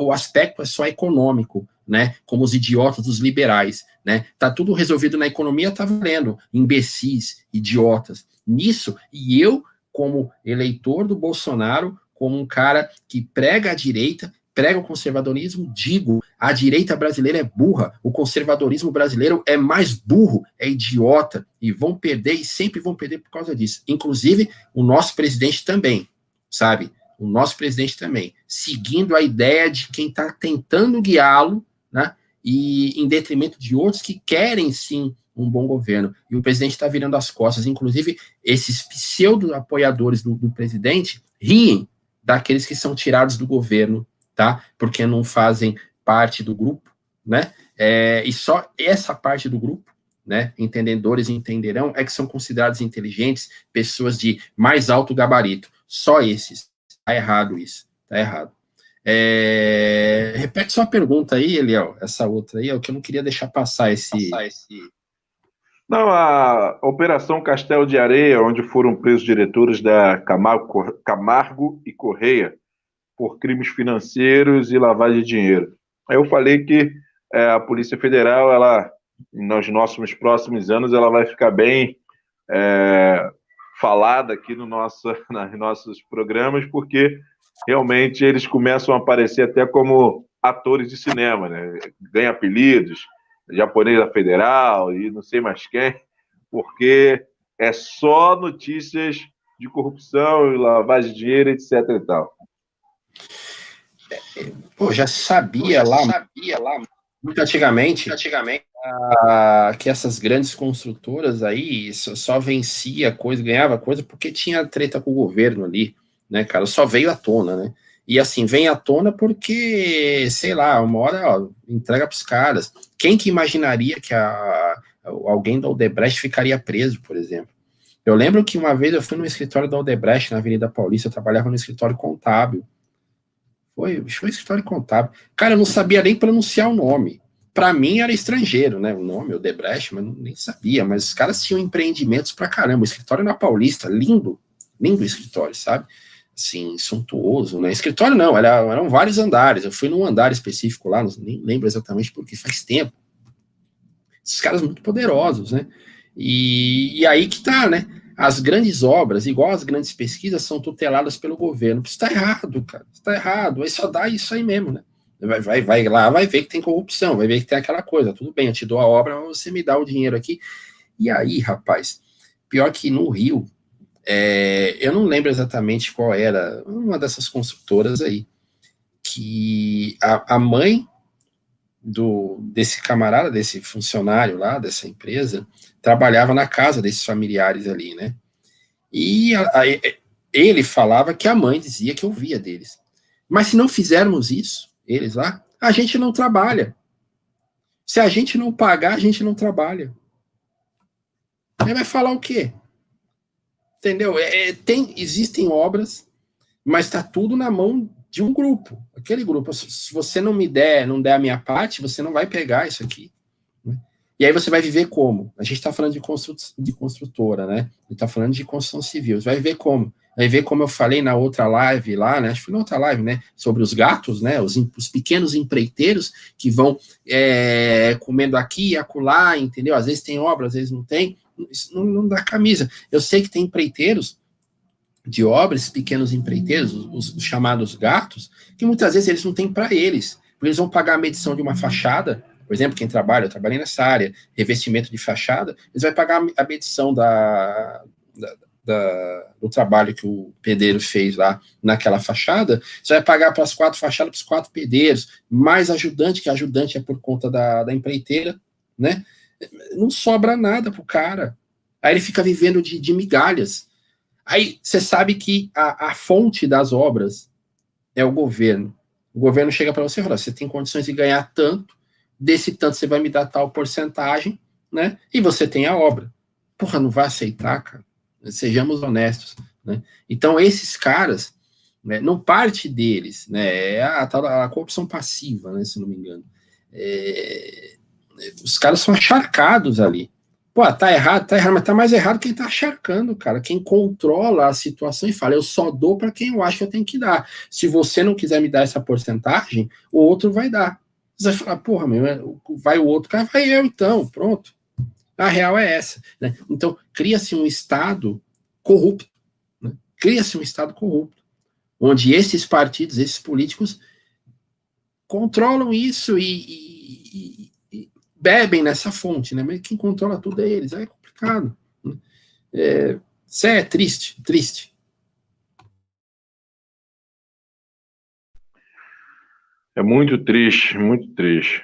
o aspecto é só econômico, né? Como os idiotas dos liberais, né? Tá tudo resolvido na economia, tá valendo. Imbecis, idiotas. Nisso, e eu, como eleitor do Bolsonaro, como um cara que prega a direita, prega o conservadorismo, digo, a direita brasileira é burra, o conservadorismo brasileiro é mais burro, é idiota, e vão perder, e sempre vão perder por causa disso. Inclusive, o nosso presidente também, sabe? O nosso presidente também, seguindo a ideia de quem está tentando guiá-lo, né? E em detrimento de outros que querem, sim, um bom governo. E o presidente está virando as costas. Inclusive, esses pseudo-apoiadores do presidente riem daqueles que são tirados do governo, tá? Porque não fazem parte do grupo, né? E só essa parte do grupo, né? Entendedores entenderão, é que são considerados inteligentes, pessoas de mais alto gabarito. Só esses. Tá errado isso. Tá errado. Repete sua pergunta aí, Eliel, essa outra aí, é o que eu não queria deixar passar esse...
Não, a Operação Castelo de Areia, onde foram presos diretores da Camargo e Correia por crimes financeiros e lavagem de dinheiro. Aí eu falei que a Polícia Federal, ela, nos próximos anos, ela vai ficar bem falada aqui nos nossos programas, porque realmente eles começam a aparecer até como atores de cinema, né? Ganha apelidos, japonês da Federal e não sei mais quem, porque é só notícias de corrupção e lavagem de dinheiro, etc. e tal.
Já sabia lá. Muito antigamente, que essas grandes construtoras aí só vencia coisa, ganhava coisa porque tinha treta com o governo ali, né, cara? Só veio à tona, né? E assim, vem à tona porque, sei lá, uma hora, ó, entrega para os caras. Quem que imaginaria que alguém da Odebrecht ficaria preso, por exemplo? Eu lembro que uma vez eu fui no escritório da Odebrecht, na Avenida Paulista, eu trabalhava no escritório contábil. Foi escritório contábil. Cara, eu não sabia nem pronunciar o nome. Para mim era estrangeiro, né? O nome, o Debrecht, mas nem sabia. Mas os caras tinham empreendimentos pra caramba. O escritório na Paulista, lindo, lindo escritório, sabe? Assim, suntuoso, né? Escritório não, eram vários andares. Eu fui num andar específico lá, nem lembro exatamente porque faz tempo. Esses caras muito poderosos, né? E aí que tá, né? As grandes obras, igual as grandes pesquisas, são tuteladas pelo governo. Isso está errado, cara. Está errado. Aí só dá isso aí mesmo, né? Vai lá, vai ver que tem corrupção, vai ver que tem aquela coisa. Tudo bem, eu te dou a obra, você me dá o dinheiro aqui. E aí, rapaz, pior que no Rio, eu não lembro exatamente qual era uma dessas construtoras aí, que a mãe desse camarada, desse funcionário lá, dessa empresa, trabalhava na casa desses familiares ali, né? E ele falava que a mãe dizia que ouvia deles. Mas se não fizermos isso, eles lá, a gente não trabalha. Se a gente não pagar, a gente não trabalha. Ele vai falar o quê? Entendeu? Existem obras, mas está tudo na mão de um grupo. Aquele grupo, se você não me der, não der a minha parte, você não vai pegar isso aqui. E aí você vai viver como? A gente está falando de construtora, né? A gente está falando de construção civil. Você vai ver como? Vai ver como eu falei na outra live lá, né? Acho que foi na outra live, né? Sobre os gatos, né? Os pequenos empreiteiros que vão comendo aqui e acolá, entendeu? Às vezes tem obra, às vezes não tem. Isso não dá camisa. Eu sei que tem empreiteiros de obras, pequenos empreiteiros, os chamados gatos, que muitas vezes eles não têm para eles. Porque eles vão pagar a medição de uma fachada, por exemplo, quem trabalha, eu trabalhei nessa área, revestimento de fachada, eles vão pagar a medição do trabalho que o pedreiro fez lá naquela fachada, você vai pagar para as 4 fachadas, para os 4 pedreiros, mais ajudante, que ajudante é por conta da empreiteira, né? Não sobra nada pro cara. Aí ele fica vivendo de migalhas. Aí você sabe que a fonte das obras é o governo. O governo chega para você e fala: você tem condições de ganhar tanto, desse tanto você vai me dar tal porcentagem, né? E você tem a obra. Porra, não vai aceitar, cara. Sejamos honestos, né? Então, esses caras, né, não parte deles, né? É a corrupção passiva, né? Se não me engano. Os caras são acharcados ali. Pô, tá errado, mas tá mais errado quem tá acharcando, cara. Quem controla a situação e fala, eu só dou para quem eu acho que eu tenho que dar. Se você não quiser me dar essa porcentagem, o outro vai dar. Você vai falar, porra, meu, vai o outro, cara, vai eu então, pronto. A real é essa, né? Então, cria-se um Estado corrupto, né? Cria-se um Estado corrupto, onde esses partidos, esses políticos controlam isso bebem nessa fonte, né? Mas quem controla tudo é eles, aí é complicado. Né? Isso é triste, triste.
É muito triste, muito triste.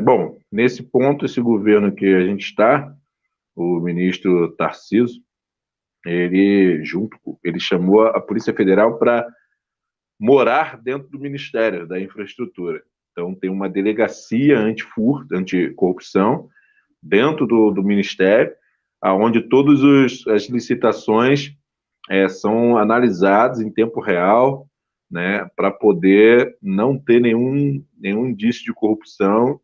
Bom, nesse ponto, esse governo que a gente está, o ministro Tarcísio, ele chamou a Polícia Federal para morar dentro do Ministério da Infraestrutura. Então, tem uma delegacia anti-furto, anticorrupção, dentro do Ministério, onde todas as licitações são analisadas em tempo real, né, para poder não ter nenhum indício de corrupção.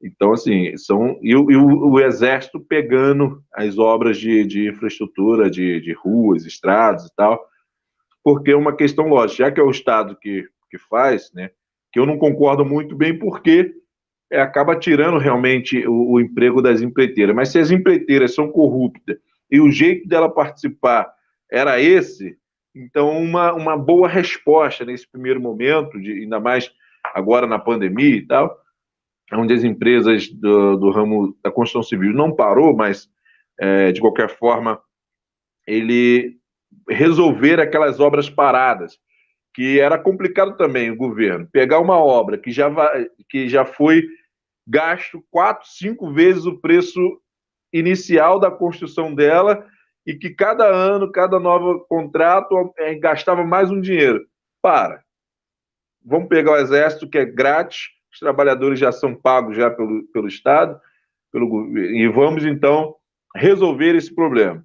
Então, assim, o Exército pegando as obras de infraestrutura, de ruas, estradas e tal, porque é uma questão lógica, já que é o Estado que faz, né, que eu não concordo muito bem, porque acaba tirando realmente o emprego das empreiteiras. Mas se as empreiteiras são corruptas e o jeito dela participar era esse, então uma boa resposta nesse primeiro momento, ainda mais agora na pandemia e tal, onde as empresas do ramo da construção civil não parou, mas de qualquer forma ele resolver aquelas obras paradas, que era complicado também o governo pegar uma obra que já foi gasto 4, 5 vezes o preço inicial da construção dela e que cada ano, cada novo contrato gastava mais um dinheiro. Vamos pegar o Exército, que é grátis, os trabalhadores já são pagos já pelo Estado, pelo governo, e vamos, então, resolver esse problema,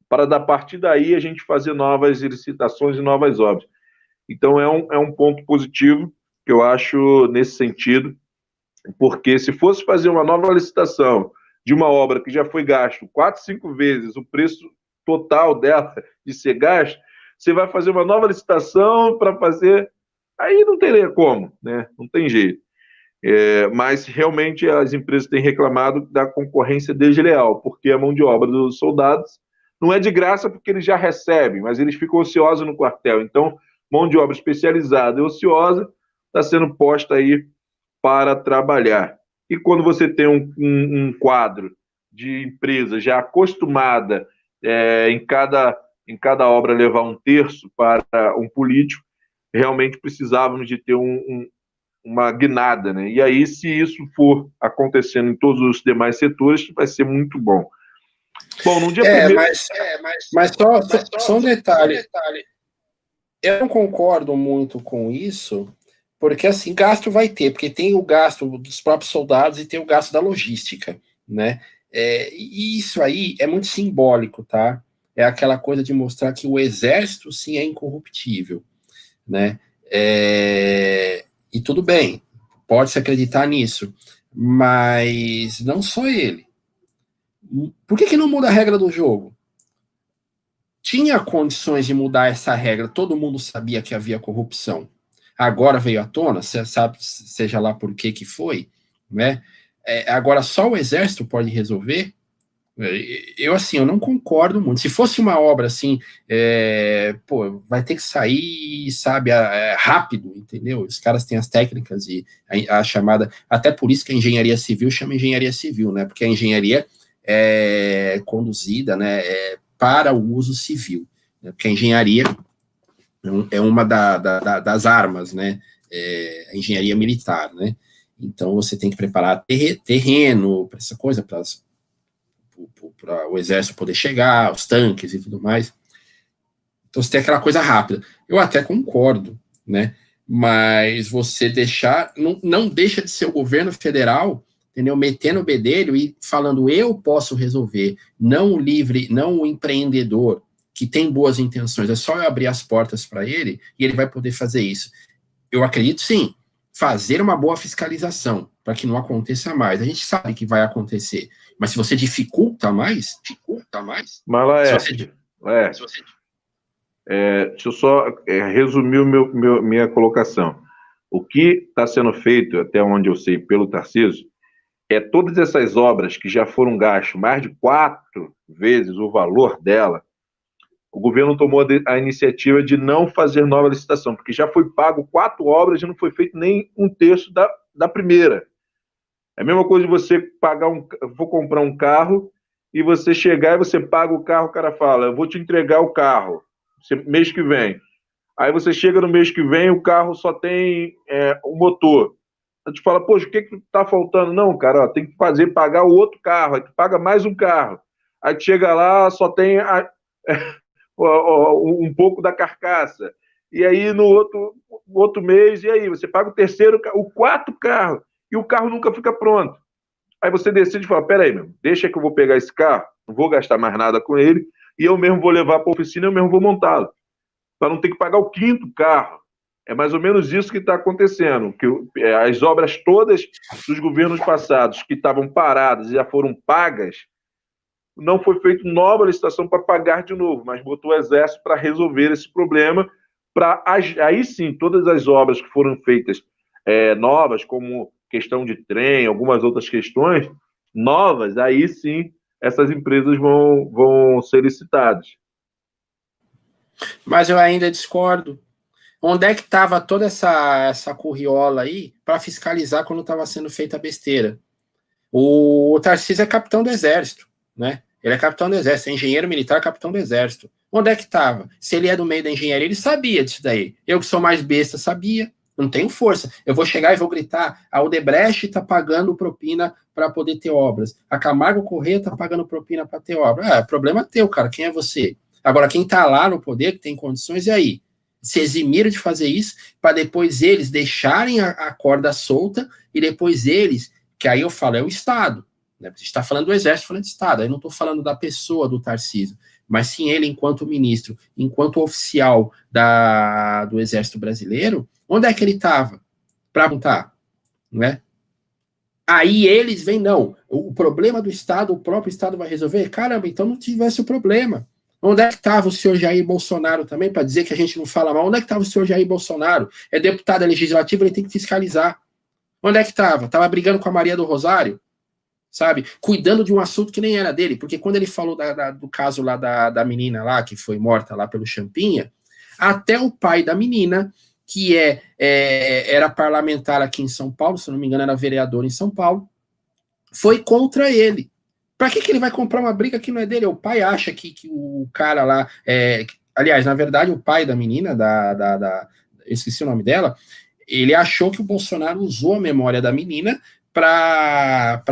para, a partir daí, a gente fazer novas licitações e novas obras. Então, é um ponto positivo, que eu acho, nesse sentido, porque se fosse fazer uma nova licitação de uma obra que já foi gasto 4, 5 vezes o preço total dela de ser gasto, você vai fazer uma nova licitação para fazer... Aí não teria como, né? Não tem jeito. Mas realmente as empresas têm reclamado da concorrência desleal, porque a mão de obra dos soldados não é de graça porque eles já recebem, mas eles ficam ociosos no quartel. Então, mão de obra especializada e ociosa está sendo posta aí para trabalhar. E quando você tem um quadro de empresa já acostumada em cada obra levar um terço para um político, realmente precisávamos de ter uma guinada, né? E aí, se isso for acontecendo em todos os demais setores, vai ser muito bom. Bom, no dia primeiro...
Mas só um detalhe. Eu não concordo muito com isso, porque assim, gasto vai ter, porque tem o gasto dos próprios soldados e tem o gasto da logística, né? E isso aí é muito simbólico, tá? É aquela coisa de mostrar que o exército, sim, é incorruptível, né? E tudo bem, pode-se acreditar nisso, mas não só ele. Por que não muda a regra do jogo? Tinha condições de mudar essa regra, todo mundo sabia que havia corrupção. Agora veio à tona, você sabe, seja lá por que foi, né? Agora só o exército pode resolver. Eu, assim, eu não concordo muito. Se fosse uma obra assim, vai ter que sair, sabe, rápido, entendeu? Os caras têm as técnicas e a chamada... Até por isso que a engenharia civil chama engenharia civil, né? Porque a engenharia é conduzida, né, para o uso civil. Né? Porque a engenharia é uma das armas, né? A engenharia militar, né? Então você tem que preparar terreno para essa coisa, para o exército poder chegar, os tanques e tudo mais. Então você tem aquela coisa rápida. Eu até concordo, né? Mas você não deixa de ser o governo federal, entendeu? Metendo o bedelho e falando, eu posso resolver, não o livre, não o empreendedor que tem boas intenções, é só eu abrir as portas para ele e ele vai poder fazer isso. Eu acredito, sim, fazer uma boa fiscalização para que não aconteça mais. A gente sabe que vai acontecer, mas se você dificulta mais...
Mas lá deixa eu só resumir minha colocação. O que está sendo feito, até onde eu sei, pelo Tarcísio, todas essas obras que já foram gastas mais de 4 vezes o valor dela, o governo tomou a iniciativa de não fazer nova licitação, porque já foi pago 4 obras e não foi feito nem um terço da primeira. É a mesma coisa de você vou comprar um carro e você chegar e você paga o carro, o cara fala, eu vou te entregar o carro mês que vem. Aí você chega no mês que vem, o carro só tem o motor. A gente fala, poxa, o que tá faltando? Não, cara, tem que pagar o outro carro, aí tu paga mais um carro. Aí tu chega lá, só tem um pouco da carcaça. E aí no outro mês, e aí? Você paga o terceiro, o quarto carro, e o carro nunca fica pronto. Aí você decide e fala, peraí, deixa que eu vou pegar esse carro, não vou gastar mais nada com ele, e eu mesmo vou levar para a oficina, eu mesmo vou montá-lo, para não ter que pagar o 5º carro. É mais ou menos isso que está acontecendo, que as obras todas dos governos passados que estavam paradas e já foram pagas, não foi feita nova licitação para pagar de novo, mas botou o exército para resolver esse problema, para aí sim, todas as obras que foram feitas novas, como questão de trem, algumas outras questões novas, aí sim essas empresas vão ser licitadas.
Mas eu ainda discordo. Onde é que estava toda essa curriola aí para fiscalizar quando estava sendo feita a besteira? O Tarcísio é capitão do exército, né? Ele é capitão do exército, é engenheiro militar, capitão do exército. Onde é que estava? Se ele é do meio da engenharia, ele sabia disso daí. Eu que sou mais besta, sabia, Não tenho força. Eu vou chegar e vou gritar, a Odebrecht está pagando propina para poder ter obras. A Camargo Corrêa está pagando propina para ter obra. Problema teu, cara. Quem é você? Agora, quem está lá no poder, que tem condições, e aí? Se eximiram de fazer isso, para depois eles deixarem a corda solta, e depois eles, que aí eu falo, é o Estado. Né? A gente está falando do Exército, falando de Estado. Aí não estou falando da pessoa, do Tarcísio, mas sim ele enquanto ministro, enquanto oficial do Exército Brasileiro. Onde é que ele estava? Para montar, né? Aí eles vêm, não, o problema do Estado, o próprio Estado vai resolver? Caramba, então não tivesse o problema. Onde é que estava o senhor Jair Bolsonaro também, para dizer que a gente não fala mal? Onde é que estava o senhor Jair Bolsonaro? É deputado, é legislativo, ele tem que fiscalizar. Onde é que estava? Estava brigando com a Maria do Rosário? Sabe? Cuidando de um assunto que nem era dele, porque quando ele falou do caso lá da menina lá, que foi morta lá pelo Champinha, até o pai da menina, que era parlamentar aqui em São Paulo, se não me engano era vereador em São Paulo, foi contra ele. Para que ele vai comprar uma briga que não é dele? O pai acha que o cara lá... aliás, na verdade, o pai da menina, eu esqueci o nome dela, ele achou que o Bolsonaro usou a memória da menina para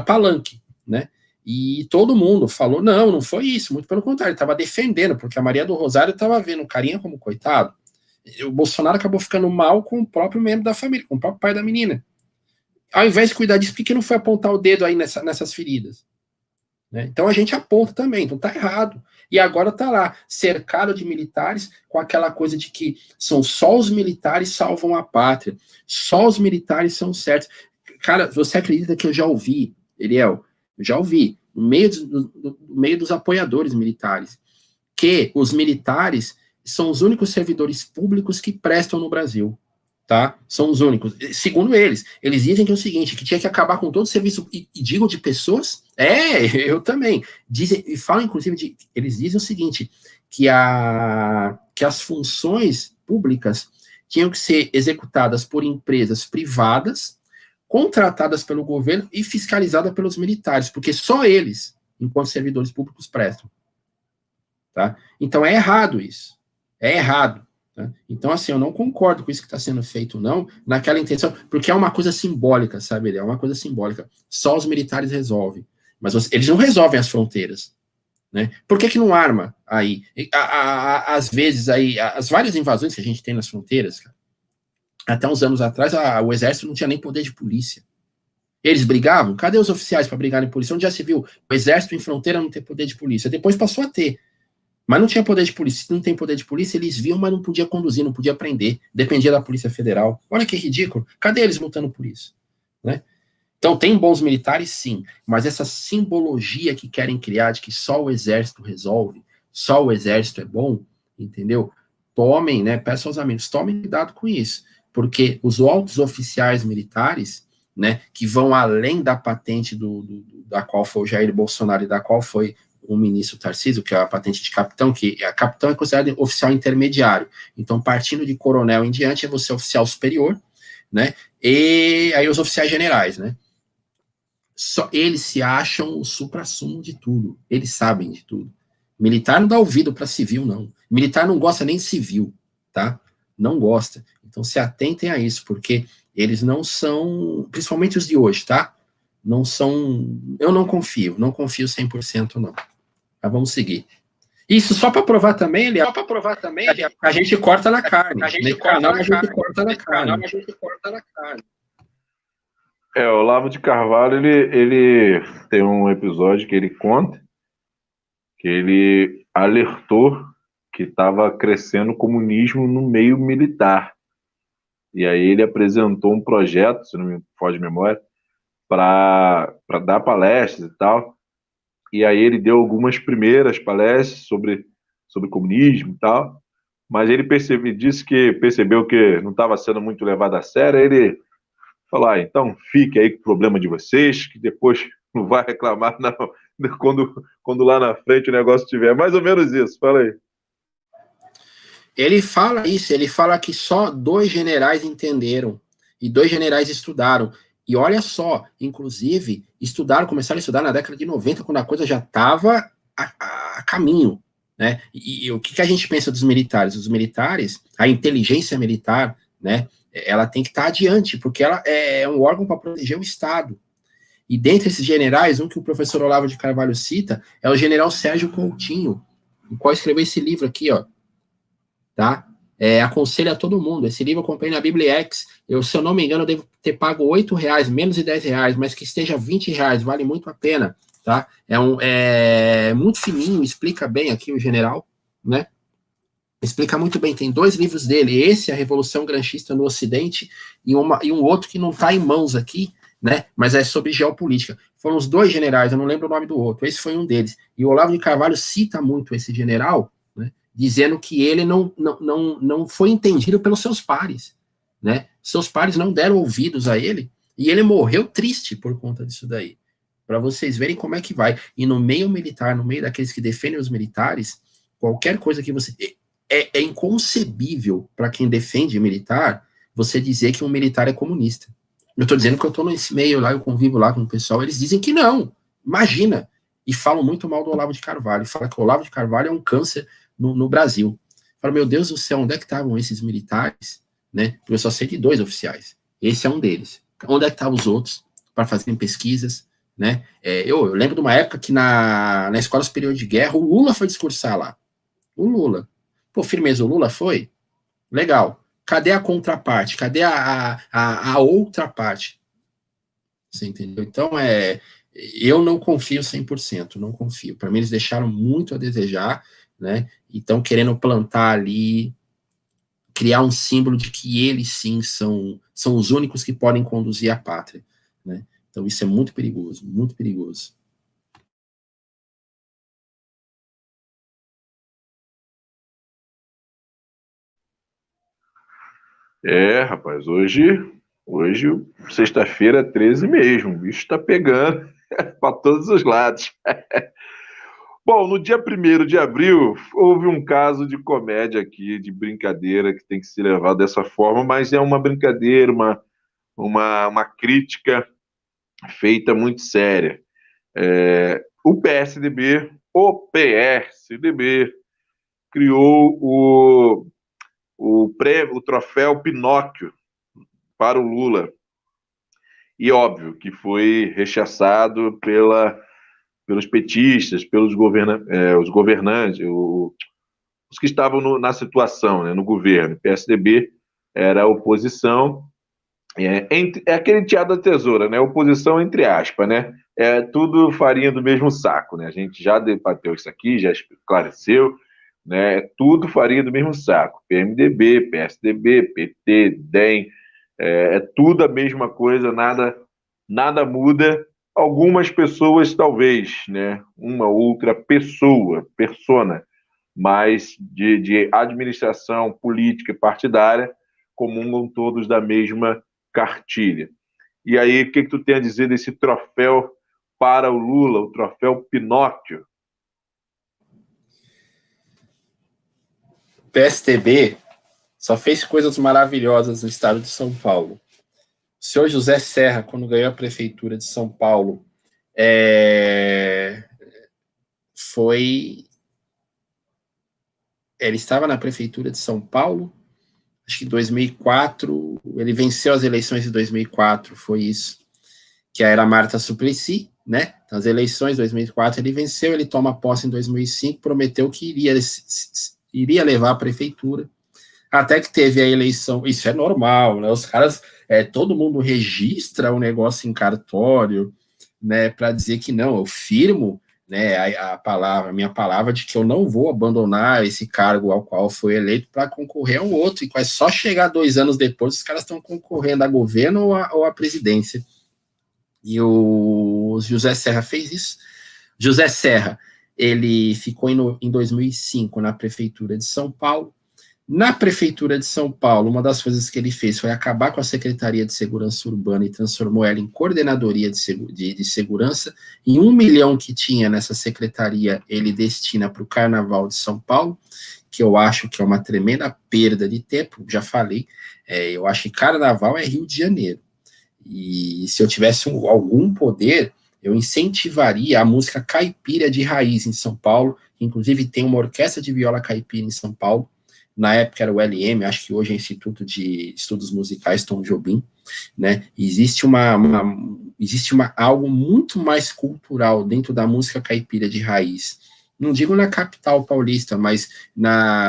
palanque, né? E todo mundo falou, não foi isso, muito pelo contrário, ele estava defendendo, porque a Maria do Rosário estava vendo o carinha como coitado. O Bolsonaro acabou ficando mal com o próprio membro da família, com o próprio pai da menina. Ao invés de cuidar disso, por que não foi apontar o dedo aí nessas feridas? Né? Então a gente aponta também, então tá errado. E agora tá lá, cercado de militares, com aquela coisa de que são só os militares salvam a pátria, só os militares são certos. Cara, você acredita que eu já ouvi, Eliel, eu já ouvi, no meio dos apoiadores militares, que os militares são os únicos servidores públicos que prestam no Brasil, tá? São os únicos. Segundo eles dizem que é o seguinte, que tinha que acabar com todo o serviço, e digo de pessoas, eu também, dizem, e falam inclusive, eles dizem o seguinte, que as funções públicas tinham que ser executadas por empresas privadas, contratadas pelo governo e fiscalizadas pelos militares, porque só eles, enquanto servidores públicos, prestam. Tá? Então é errado isso. É errado. Tá? Então, assim, eu não concordo com isso que está sendo feito, não, naquela intenção, porque é uma coisa simbólica, sabe? É uma coisa simbólica. Só os militares resolvem. Mas eles não resolvem as fronteiras. Né? Por que não arma aí? Às vezes, aí, as várias invasões que a gente tem nas fronteiras, cara, até uns anos atrás, o exército não tinha nem poder de polícia. Eles brigavam? Cadê os oficiais para brigar em polícia? Onde já se viu o exército em fronteira não ter poder de polícia? Depois passou a ter. Mas não tinha poder de polícia. Se não tem poder de polícia, eles viam, mas não podia conduzir, não podia prender. Dependia da Polícia Federal. Olha que ridículo. Cadê eles lutando por isso? Né? Então, tem bons militares, sim. Mas essa simbologia que querem criar de que só o exército resolve, só o exército é bom, entendeu? Tomem, né? Peçam aos amigos, tomem cuidado com isso. Porque os altos oficiais militares, né, que vão além da patente da qual foi o Jair Bolsonaro e da qual foi o ministro Tarcísio, que é a patente de capitão, que a capitão é considerado oficial intermediário. Então, partindo de coronel em diante, é você oficial superior, né? E aí os oficiais generais, né? Só eles se acham o suprassumo de tudo. Eles sabem de tudo. Militar não dá ouvido para civil, não. Militar não gosta nem de civil, tá? Não gosta. Então se atentem a isso, porque eles não são, principalmente os de hoje, tá? Não são, eu não confio 100% não. Mas vamos seguir. Isso só para provar também, ele a gente corta na carne. A gente corta na carne.
O Olavo de Carvalho, ele tem um episódio que ele conta que ele alertou que estava crescendo o comunismo no meio militar. E aí ele apresentou um projeto, se não me foge de memória, para dar palestras e tal. E aí ele deu algumas primeiras palestras sobre comunismo e tal. Mas ele percebeu que não estava sendo muito levado a sério. Aí ele falou, então fique aí com o problema de vocês, que depois não vai reclamar não, quando lá na frente o negócio tiver. Mais ou menos isso, fala aí.
Ele fala isso, ele fala que só 2 generais entenderam, e 2 generais estudaram. E olha só, inclusive, começaram a estudar na década de 90, quando a coisa já estava a caminho. Né? E o que a gente pensa dos militares? Os militares, a inteligência militar, né, ela tem que estar adiante, porque ela é um órgão para proteger o Estado. E dentre esses generais, um que o professor Olavo de Carvalho cita é o general Sérgio Coutinho, o qual escreveu esse livro aqui, ó, tá? Aconselho a todo mundo. Esse livro eu comprei na Bibliex. Se eu não me engano, eu devo ter pago R$8, menos de R$10, mas que esteja R$20, vale muito a pena, tá? É muito fininho, explica bem aqui o general, né? Explica muito bem, tem 2 livros dele, esse, A Revolução Granchista no Ocidente, e um outro que não está em mãos aqui, né, mas é sobre geopolítica. Foram os 2 generais, eu não lembro o nome do outro, esse foi um deles. E o Olavo de Carvalho cita muito esse general, né, dizendo que ele não foi entendido pelos seus pares, né, seus pares não deram ouvidos a ele, e ele morreu triste por conta disso daí, para vocês verem como é que vai. E no meio militar, no meio daqueles que defendem os militares, qualquer coisa que você... É inconcebível para quem defende militar você dizer que um militar é comunista. Eu estou dizendo que eu estou nesse meio lá, eu convivo lá com o pessoal, eles dizem que não. Imagina. E falam muito mal do Olavo de Carvalho. Falam que o Olavo de Carvalho é um câncer no Brasil. Falam, meu Deus do céu, onde é que estavam esses militares? Né? Eu só sei de 2 oficiais. Esse é um deles. Onde é que estavam os outros para fazerem pesquisas? Né? Eu lembro de uma época que na Escola Superior de Guerra, o Lula foi discursar lá. O Lula. Pô, firmeza, o Lula foi? Legal. Cadê a contraparte? Cadê a outra parte? Você entendeu? Então, eu não confio 100%, não confio. Para mim, eles deixaram muito a desejar, né? E estão querendo plantar ali, criar um símbolo de que eles, sim, são os únicos que podem conduzir a pátria, né? Então, isso é muito perigoso, muito perigoso.
Rapaz, hoje sexta-feira 13 mesmo, o bicho tá pegando para todos os lados. Bom, no dia 1º de abril, houve um caso de comédia aqui, de brincadeira, que tem que se levar dessa forma, mas é uma brincadeira, uma crítica feita muito séria. O PSDB criou o troféu Pinóquio para o Lula. E óbvio que foi rechaçado pelos petistas, pelos os governantes, os que estavam na situação, né, no governo. O PSDB era a oposição, é aquele teatro da tesoura, né? Oposição entre aspas, né? É tudo farinha do mesmo saco, né? A gente já debateu isso aqui, já esclareceu, né? É tudo farinha do mesmo saco. PMDB, PSDB, PT, DEM, é tudo a mesma coisa, nada muda. Algumas pessoas, talvez, né? Uma outra persona, mas de administração política e partidária, comungam todos da mesma cartilha. E aí, o que tu tem a dizer desse troféu para o Lula, o troféu Pinóquio?
O PSDB só fez coisas maravilhosas no estado de São Paulo. O senhor José Serra, quando ganhou a prefeitura de São Paulo, ele estava na prefeitura de São Paulo, acho que em 2004, ele venceu as eleições de 2004, foi isso, que era a Marta Suplicy, né? Então, as eleições de 2004 ele venceu, ele toma posse em 2005, prometeu que iria levar a prefeitura, até que teve a eleição. Isso é normal, né? Os caras, todo mundo registra o negócio em cartório, né, para dizer que não, eu firmo, né, a minha palavra de que eu não vou abandonar esse cargo ao qual foi eleito para concorrer a um outro, e só chegar 2 anos depois os caras estão concorrendo a governo ou a presidência. E o José Serra fez isso. José Serra, ele ficou em 2005 na prefeitura de São Paulo. Na prefeitura de São Paulo, uma das coisas que ele fez foi acabar com a Secretaria de Segurança Urbana e transformou ela em Coordenadoria de Segurança, e 1 milhão que tinha nessa secretaria ele destina para o Carnaval de São Paulo, que eu acho que é uma tremenda perda de tempo, já falei, eu acho que Carnaval é Rio de Janeiro, e se eu tivesse algum poder, eu incentivaria a música caipira de raiz em São Paulo, inclusive tem uma orquestra de viola caipira em São Paulo, na época era o LM, acho que hoje é Instituto de Estudos Musicais Tom Jobim, né? Existe algo muito mais cultural dentro da música caipira de raiz. Não digo na capital paulista, mas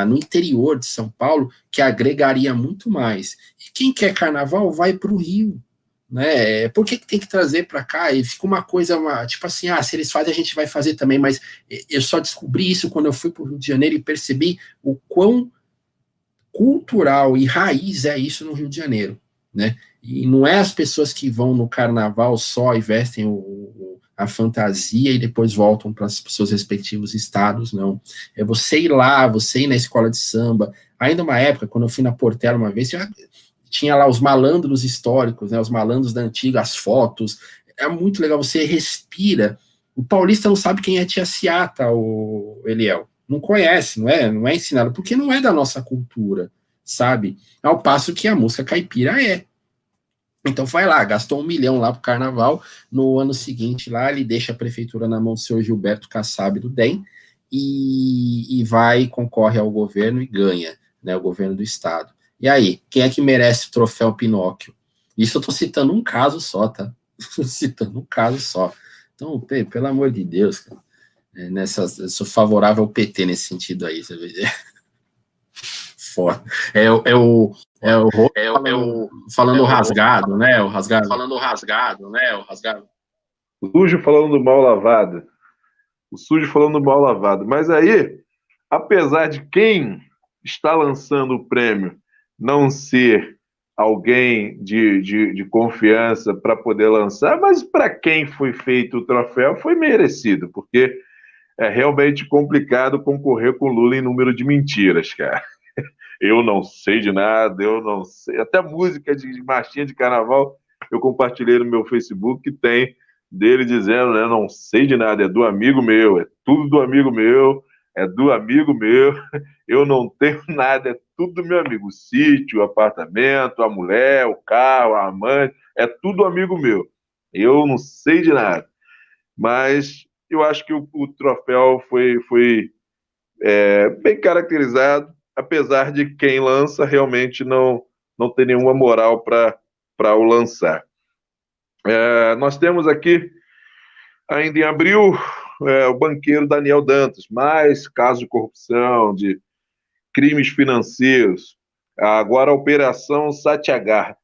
no interior de São Paulo, que agregaria muito mais. E quem quer carnaval vai para o Rio, né? Por que tem que trazer para cá? E fica uma coisa, tipo assim, se eles fazem, a gente vai fazer também, mas eu só descobri isso quando eu fui para o Rio de Janeiro e percebi o quão cultural e raiz é isso no Rio de Janeiro, né? E não é as pessoas que vão no carnaval só e vestem a fantasia e depois voltam para os seus respectivos estados, não. É você ir lá, você ir na escola de samba. Ainda uma época, quando eu fui na Portela uma vez, tinha lá os malandros históricos, né? Os malandros da antiga, as fotos. É muito legal, você respira. O paulista não sabe quem é Tia Ciata, o Eliel. Não conhece, não é ensinado, porque não é da nossa cultura, sabe? Ao passo que a música caipira é. Então vai lá, gastou 1 milhão lá pro carnaval, no ano seguinte lá ele deixa a prefeitura na mão do seu Gilberto Kassab do DEM e vai, concorre ao governo e ganha, né, o governo do estado. E aí, quem é que merece o troféu Pinóquio? Isso eu tô citando um caso só, tá? Citando um caso só. Então, pelo amor de Deus, cara, eu sou favorável ao PT nesse sentido aí, você vê. Foda. Falando rasgado, né? O rasgado.
Falando rasgado, né? O rasgado.
O sujo falando do mal lavado. O sujo falando do mal lavado. Mas aí, apesar de quem está lançando o prêmio não ser alguém de confiança para poder lançar, mas para quem foi feito o troféu foi merecido, porque é realmente complicado concorrer com Lula em número de mentiras, cara. Eu não sei de nada, eu não sei. Até música de marchinha de carnaval eu compartilhei no meu Facebook, que tem dele dizendo, né, não sei de nada, é do amigo meu, é tudo do amigo meu, é do amigo meu, eu não tenho nada, é tudo do meu amigo. O sítio, o apartamento, a mulher, o carro, a amante, é tudo amigo meu. Eu não sei de nada. Mas eu acho que o troféu foi bem caracterizado, apesar de quem lança realmente não ter nenhuma moral para o lançar. Nós temos aqui, ainda em abril, o banqueiro Daniel Dantas, mais casos de corrupção, de crimes financeiros. Agora a Operação Satyagraha.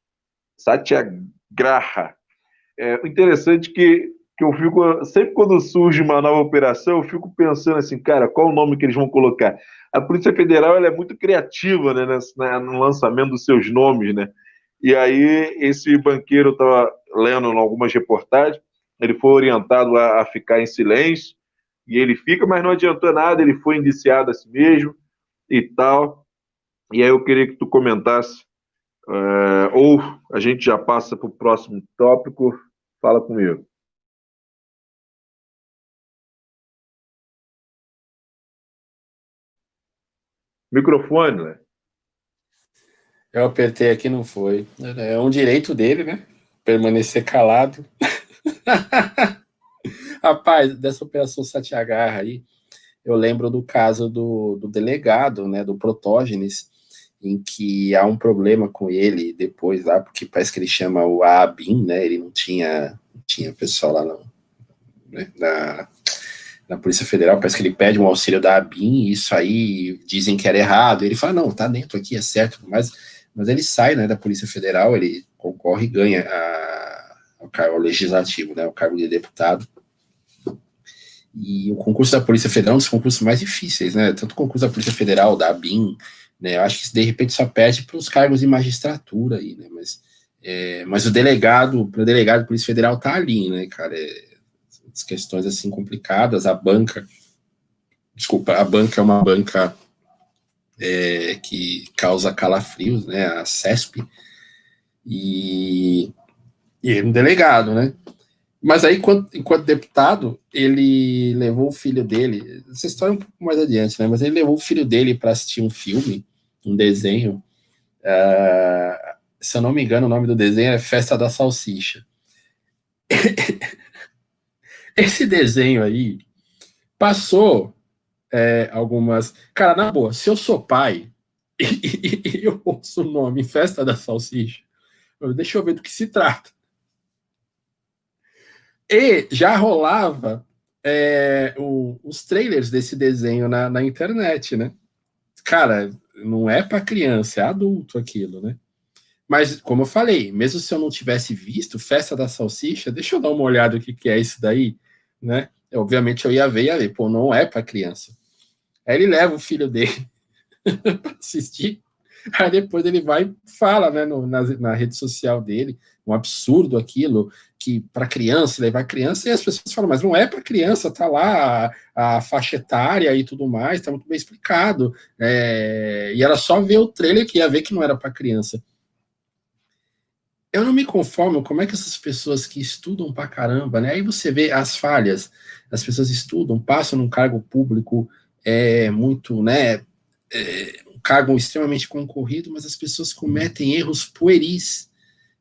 O interessante que eu fico, sempre quando surge uma nova operação, eu fico pensando assim, cara, qual o nome que eles vão colocar? A Polícia Federal ela é muito criativa, né, no lançamento dos seus nomes, né? E aí esse banqueiro estava lendo em algumas reportagens, ele foi orientado a ficar em silêncio, e ele fica, mas não adiantou nada, ele foi indiciado a si mesmo e tal. E aí eu queria que tu comentasse, ou a gente já passa para o próximo tópico, fala comigo. Microfone, né?
Eu apertei aqui, não foi. É um direito dele, né? Permanecer calado. Rapaz, dessa Operação Satyagraha aí, eu lembro do caso do delegado, né, do Protógenes, em que há um problema com ele depois lá, porque parece que ele chama o ABIN, né, ele não tinha pessoal lá né, na Polícia Federal, parece que ele pede um auxílio da ABIN, e isso aí dizem que era errado, ele fala, não, tá dentro aqui, é certo, mas ele sai, né, da Polícia Federal, ele concorre e ganha o cargo legislativo, né, o cargo de deputado. E o concurso da Polícia Federal é um dos concursos mais difíceis, né? Tanto o concurso da Polícia Federal, da ABIN, né? Eu acho que de repente só perde para os cargos de magistratura aí, né? Mas o delegado, para o delegado da Polícia Federal tá ali, né, cara? As questões assim complicadas, a banca é uma banca que causa calafrios, né? A CESP, e ele é um delegado, né? Mas aí, enquanto deputado, ele levou o filho dele, essa história é um pouco mais adiante, né? Mas ele levou o filho dele para assistir um filme, um desenho. Se eu não me engano, o nome do desenho é Festa da Salsicha. Esse desenho aí passou algumas. Cara, na boa, se eu sou pai, e eu ouço o nome Festa da Salsicha. Deixa eu ver do que se trata. E já rolava os trailers desse desenho na internet, né? Cara, não é para criança, é adulto aquilo, né? Mas, como eu falei, mesmo se eu não tivesse visto Festa da Salsicha, deixa eu dar uma olhada no que é isso daí, né? Obviamente eu ia ver, pô, não é para criança. Aí ele leva o filho dele para assistir, aí depois ele vai e fala, né, na rede social dele, um absurdo aquilo, que para criança, levar criança, e as pessoas falam, mas não é para criança, tá lá a faixa etária e tudo mais, tá muito bem explicado. E ela só vê o trailer que ia ver que não era para criança. Eu não me conformo como é que essas pessoas que estudam pra caramba, né? Aí você vê as falhas, as pessoas estudam, passam num cargo público muito, né? Um cargo extremamente concorrido, mas as pessoas cometem erros pueris,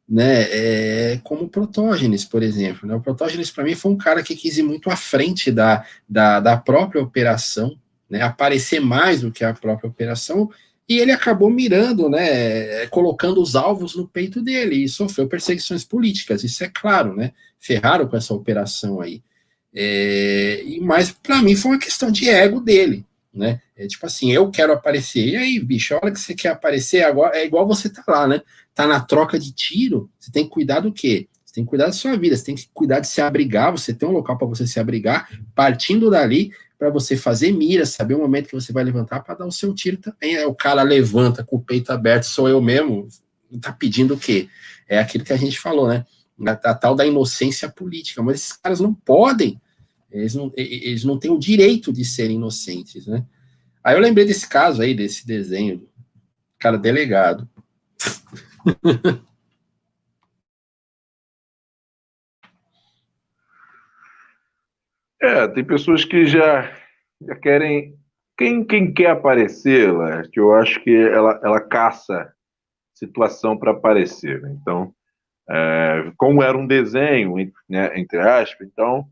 né? Como o Protógenes, por exemplo. Né? O Protógenes, para mim, foi um cara que quis ir muito à frente da própria operação, né? Aparecer mais do que a própria operação, e ele acabou mirando, né? Colocando os alvos no peito dele, e sofreu perseguições políticas, isso é claro, né? Ferraram com essa operação aí. Mas para mim foi uma questão de ego dele, né? Tipo assim, eu quero aparecer, e aí, bicho, a hora que você quer aparecer agora, é igual você tá lá, né? Tá na troca de tiro, você tem que cuidar do quê? Você tem que cuidar da sua vida, você tem que cuidar de se abrigar, você tem um local para você se abrigar, partindo dali para você fazer mira, saber o momento que você vai levantar para dar o seu tiro também. Aí o cara levanta com o peito aberto, sou eu mesmo, tá pedindo o quê? É aquilo que a gente falou, né? A tal da inocência política, mas esses caras não podem, eles não têm o direito de serem inocentes, né? Aí eu lembrei desse caso aí, desse desenho, cara, delegado.
Tem pessoas que já querem. Quem quer aparecer, que eu acho que ela caça situação para aparecer. Né? Então, como era um desenho, né, entre aspas, então,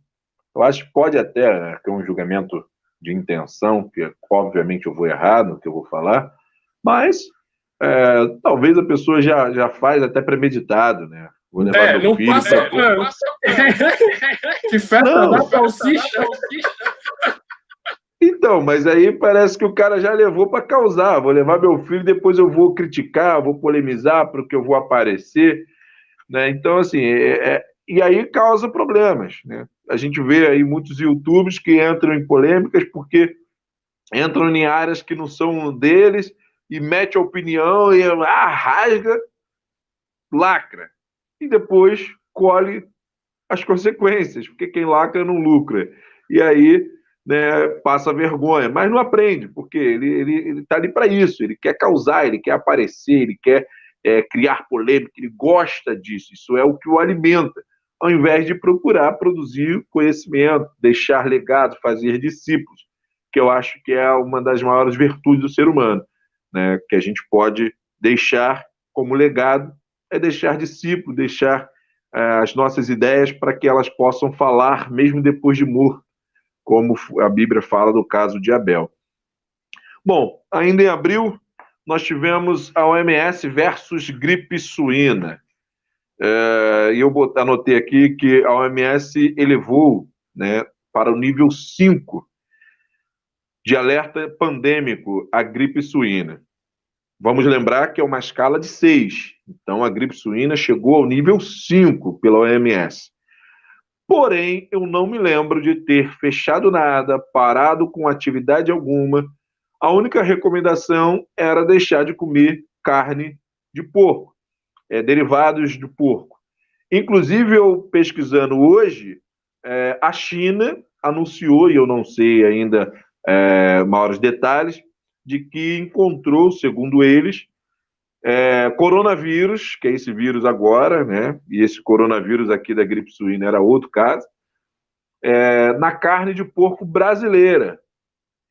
eu acho que pode até ter um julgamento de intenção, que obviamente eu vou errar no que eu vou falar, mas talvez a pessoa já faz até premeditado, né? Vou levar meu
não
filho
passa pano. Que festa da salsicha.
Então, mas aí parece que o cara já levou para causar. Vou levar meu filho, depois eu vou criticar, vou polemizar porque eu vou aparecer, né? Então, assim, e aí causa problemas, né? A gente vê aí muitos YouTubers que entram em polêmicas porque entram em áreas que não são deles e mete a opinião e rasga, lacra. E depois colhe as consequências, porque quem lacra não lucra. E aí, né, passa vergonha, mas não aprende, porque ele está ali para isso, ele quer causar, ele quer aparecer, ele quer criar polêmica, ele gosta disso, isso é o que o alimenta, ao invés de procurar produzir conhecimento, deixar legado, fazer discípulos, que eu acho que é uma das maiores virtudes do ser humano, né, que a gente pode deixar como legado, é deixar discípulo, deixar as nossas ideias para que elas possam falar mesmo depois de morto, como a Bíblia fala do caso de Abel. Bom, ainda em abril, nós tivemos a OMS versus gripe suína. E eu anotei aqui que a OMS elevou, né, para o nível 5 de alerta pandêmico a gripe suína. Vamos lembrar que é uma escala de 6. Então, a gripe suína chegou ao nível 5 pela OMS. Porém, eu não me lembro de ter fechado nada, parado com atividade alguma. A única recomendação era deixar de comer carne de porco, derivados de porco. Inclusive, eu pesquisando hoje, a China anunciou, e eu não sei ainda maiores detalhes, de que encontrou, segundo eles, coronavírus, que é esse vírus agora, né? E esse coronavírus aqui da gripe suína era outro caso, na carne de porco brasileira.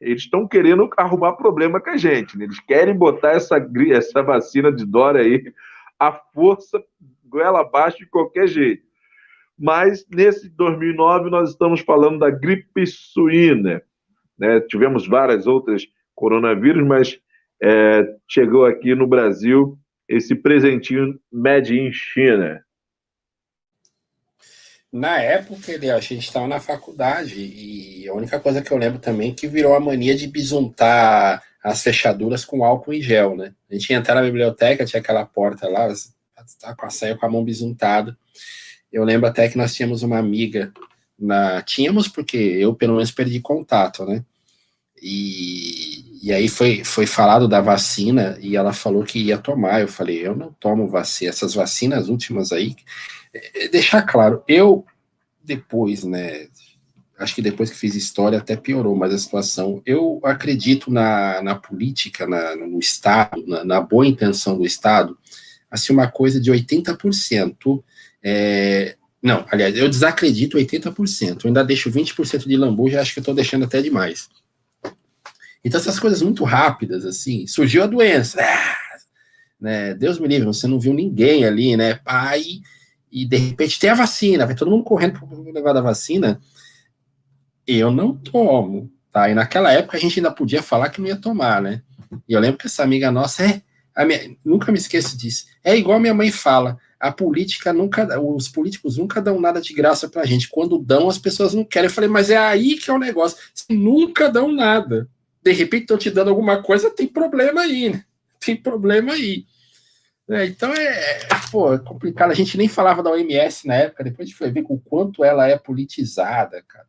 Eles estão querendo arrumar problema com a gente, né? Eles querem botar essa vacina de Dória aí à força, goela abaixo de qualquer jeito. Mas nesse 2009 nós estamos falando da gripe suína, né? Tivemos várias outras coronavírus, mas chegou aqui no Brasil esse presentinho Made in China.
Na época, a gente estava na faculdade e a única coisa que eu lembro também é que virou a mania de bisuntar as fechaduras com álcool em gel, né? A gente ia entrar na biblioteca, tinha aquela porta lá, saiu com a mão bisuntada. Eu lembro até que nós tínhamos uma amiga, tínhamos porque eu pelo menos perdi contato, né? E aí foi falado da vacina e ela falou que ia tomar. Eu falei, eu não tomo vacina, essas vacinas últimas aí. Deixar claro, eu depois, né? Acho que depois que fiz história até piorou mais a situação. Eu acredito na política, no Estado, na boa intenção do Estado, assim, uma coisa de 80%. Não, aliás, eu desacredito 80%. Eu ainda deixo 20% de lambuja, acho que eu estou deixando até demais. Então, essas coisas muito rápidas, assim, surgiu a doença, né? Deus me livre, você não viu ninguém ali, né? Pai, e de repente tem a vacina, vai todo mundo correndo para levar da vacina. Eu não tomo, tá? E naquela época a gente ainda podia falar que não ia tomar, né? E eu lembro que essa amiga nossa nunca me esqueço disso. É igual minha mãe fala, os políticos nunca dão nada de graça pra gente. Quando dão, as pessoas não querem. Eu falei, mas é aí que é o negócio. Nunca dão nada. De repente estão te dando alguma coisa, tem problema aí, né? Tem problema aí. Então é complicado. A gente nem falava da OMS na época, depois a gente foi ver o quanto ela é politizada, cara.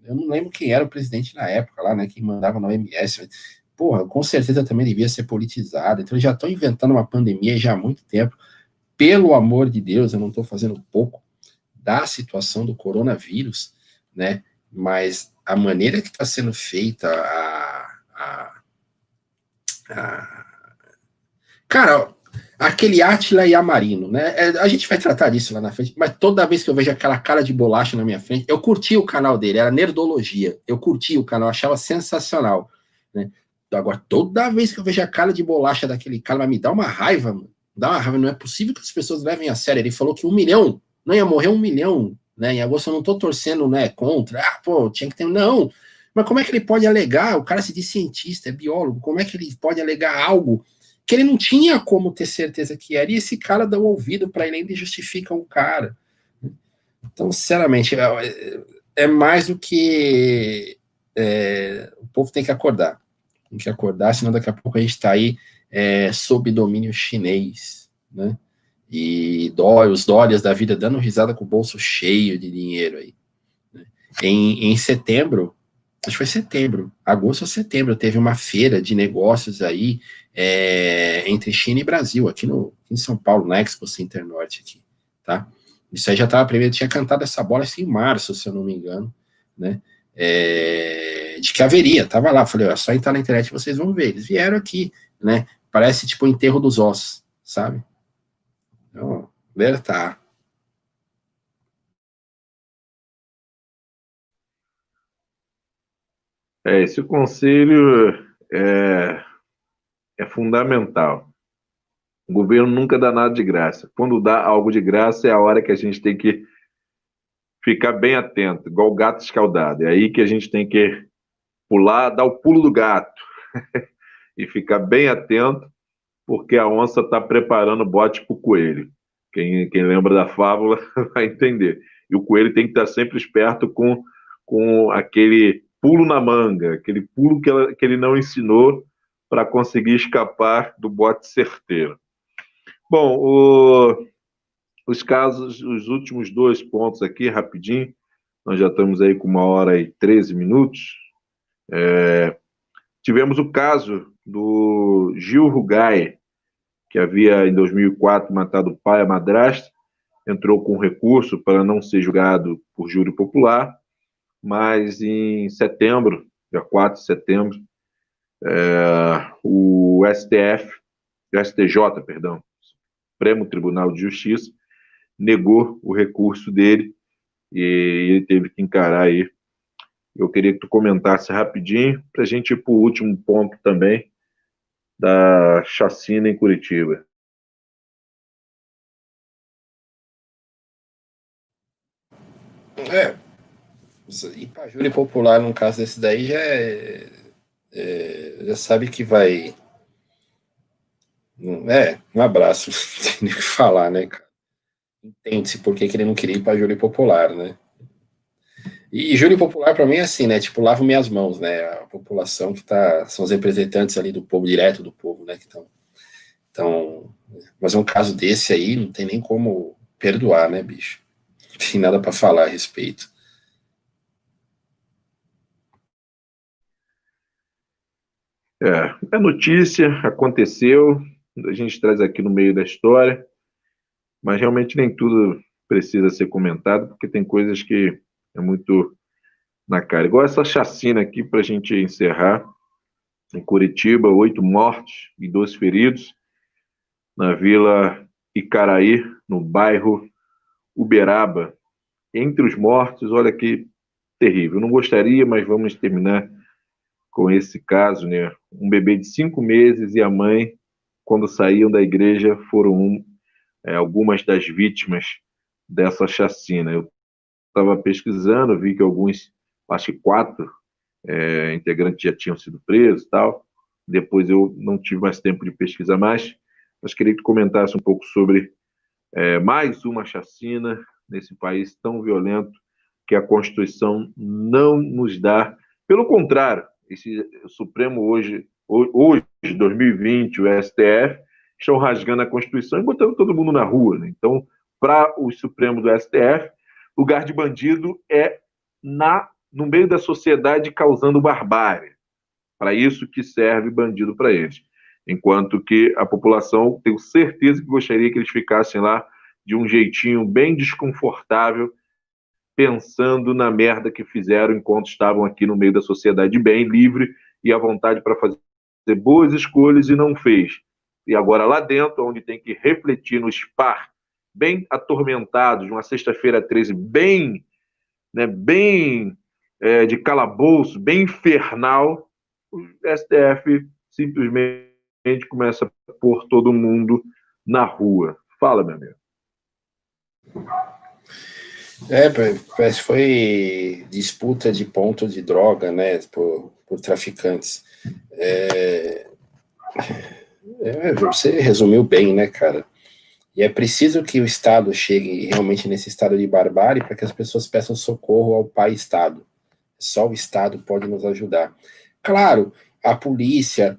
Eu não lembro quem era o presidente na época lá, né? Quem mandava na OMS. Porra, com certeza também devia ser politizada. Então, já estão inventando uma pandemia já há muito tempo. Pelo amor de Deus, eu não estou fazendo pouco da situação do coronavírus, né? Mas a maneira que está sendo feita Cara, aquele Átila Yamarino, né? A gente vai tratar disso lá na frente, mas toda vez que eu vejo aquela cara de bolacha na minha frente, eu curti o canal dele, era Nerdologia. Eu curti o canal, achava sensacional, né? Agora, toda vez que eu vejo a cara de bolacha daquele cara, me dá uma raiva, mano. Dá uma raiva, não é possível que as pessoas levem a sério. Ele falou que 1 milhão, não ia morrer 1 milhão, né? Em agosto eu não tô torcendo, né, contra. Tinha que ter. Não. Mas como é que ele pode alegar? O cara se diz cientista, é biólogo, como é que ele pode alegar algo que ele não tinha como ter certeza que era, e esse cara dá um ouvido para ele ainda e justifica o cara. Então, sinceramente, é mais do que o povo tem que acordar. Tem que acordar, senão daqui a pouco a gente está aí sob domínio chinês, né? E os dólares da vida dando risada com o bolso cheio de dinheiro aí. Né? Em setembro, acho que foi setembro, agosto ou setembro, teve uma feira de negócios aí entre China e Brasil, aqui em São Paulo, na Expo Center Norte aqui, tá? Isso aí já estava primeiro, tinha cantado essa bola assim, em março, se eu não me engano, né? De que haveria, tava lá, falei, ó, só entrar na internet vocês vão ver. Eles vieram aqui, né? Parece tipo o enterro dos ossos, sabe? Então, alertar.
Esse conselho é fundamental. O governo nunca dá nada de graça. Quando dá algo de graça, é a hora que a gente tem que ficar bem atento, igual o gato escaldado. É aí que a gente tem que pular, dar o pulo do gato e ficar bem atento, porque a onça está preparando o bote para o coelho. Quem lembra da fábula vai entender. E o coelho tem que estar sempre esperto com aquele pulo na manga, aquele pulo que ele não ensinou para conseguir escapar do bote certeiro. Bom, os últimos 2 pontos aqui, rapidinho. Nós já estamos aí com 1h13. Tivemos o caso do Gil Rugai, que havia, em 2004, matado o pai e a madrasta, entrou com recurso para não ser julgado por júri popular, mas em setembro, dia 4 de setembro, o STJ, perdão, Supremo Tribunal de Justiça, negou o recurso dele e ele teve que encarar aí. Eu queria que tu comentasse rapidinho para a gente ir para o último ponto também da chacina em Curitiba.
Ir para júri popular num caso desse daí já sabe que vai Um abraço. Não tem nem o que falar, né, cara? Entende-se por que ele não queria ir para júri popular, né? E júri popular, para mim, é assim, né? Tipo, lavo minhas mãos, né? A população que tá. São os representantes ali do povo, direto do povo, né? Que estão. Então, mas um caso desse aí, não tem nem como perdoar, né, bicho? Não tem nada para falar a respeito.
É notícia, aconteceu, a gente traz aqui no meio da história, mas realmente nem tudo precisa ser comentado, porque tem coisas que é muito na cara. Igual essa chacina aqui, para a gente encerrar, em Curitiba, 8 mortos e 2 feridos, na Vila Icaraí, no bairro Uberaba. Entre os mortos, olha que terrível. Não gostaria, mas vamos terminar com esse caso, né? Um bebê de 5 meses e a mãe, quando saíam da igreja, foram algumas das vítimas dessa chacina. Eu estava pesquisando, vi que alguns, acho que 4 integrantes já tinham sido presos e tal. Depois eu não tive mais tempo de pesquisar mais, mas queria que tu comentasse um pouco sobre mais uma chacina nesse país tão violento que a Constituição não nos dá. Pelo contrário, esse Supremo hoje, 2020, o STF, estão rasgando a Constituição e botando todo mundo na rua, né? Então, para o Supremo do STF, lugar de bandido é no meio da sociedade causando barbárie. Para isso que serve bandido para eles. Enquanto que a população, tenho certeza que gostaria que eles ficassem lá de um jeitinho bem desconfortável, pensando na merda que fizeram enquanto estavam aqui no meio da sociedade bem, livre e à vontade para fazer boas escolhas e não fez. E agora lá dentro, onde tem que refletir no SPAR, bem atormentados, uma sexta-feira 13 bem, né, bem de calabouço, bem infernal, o STF simplesmente começa a pôr todo mundo na rua. Fala, meu amigo.
Parece que foi disputa de ponto de droga, né, por traficantes. Você resumiu bem, né, cara? E é preciso que o Estado chegue realmente nesse estado de barbárie para que as pessoas peçam socorro ao pai Estado. Só o Estado pode nos ajudar. Claro, a polícia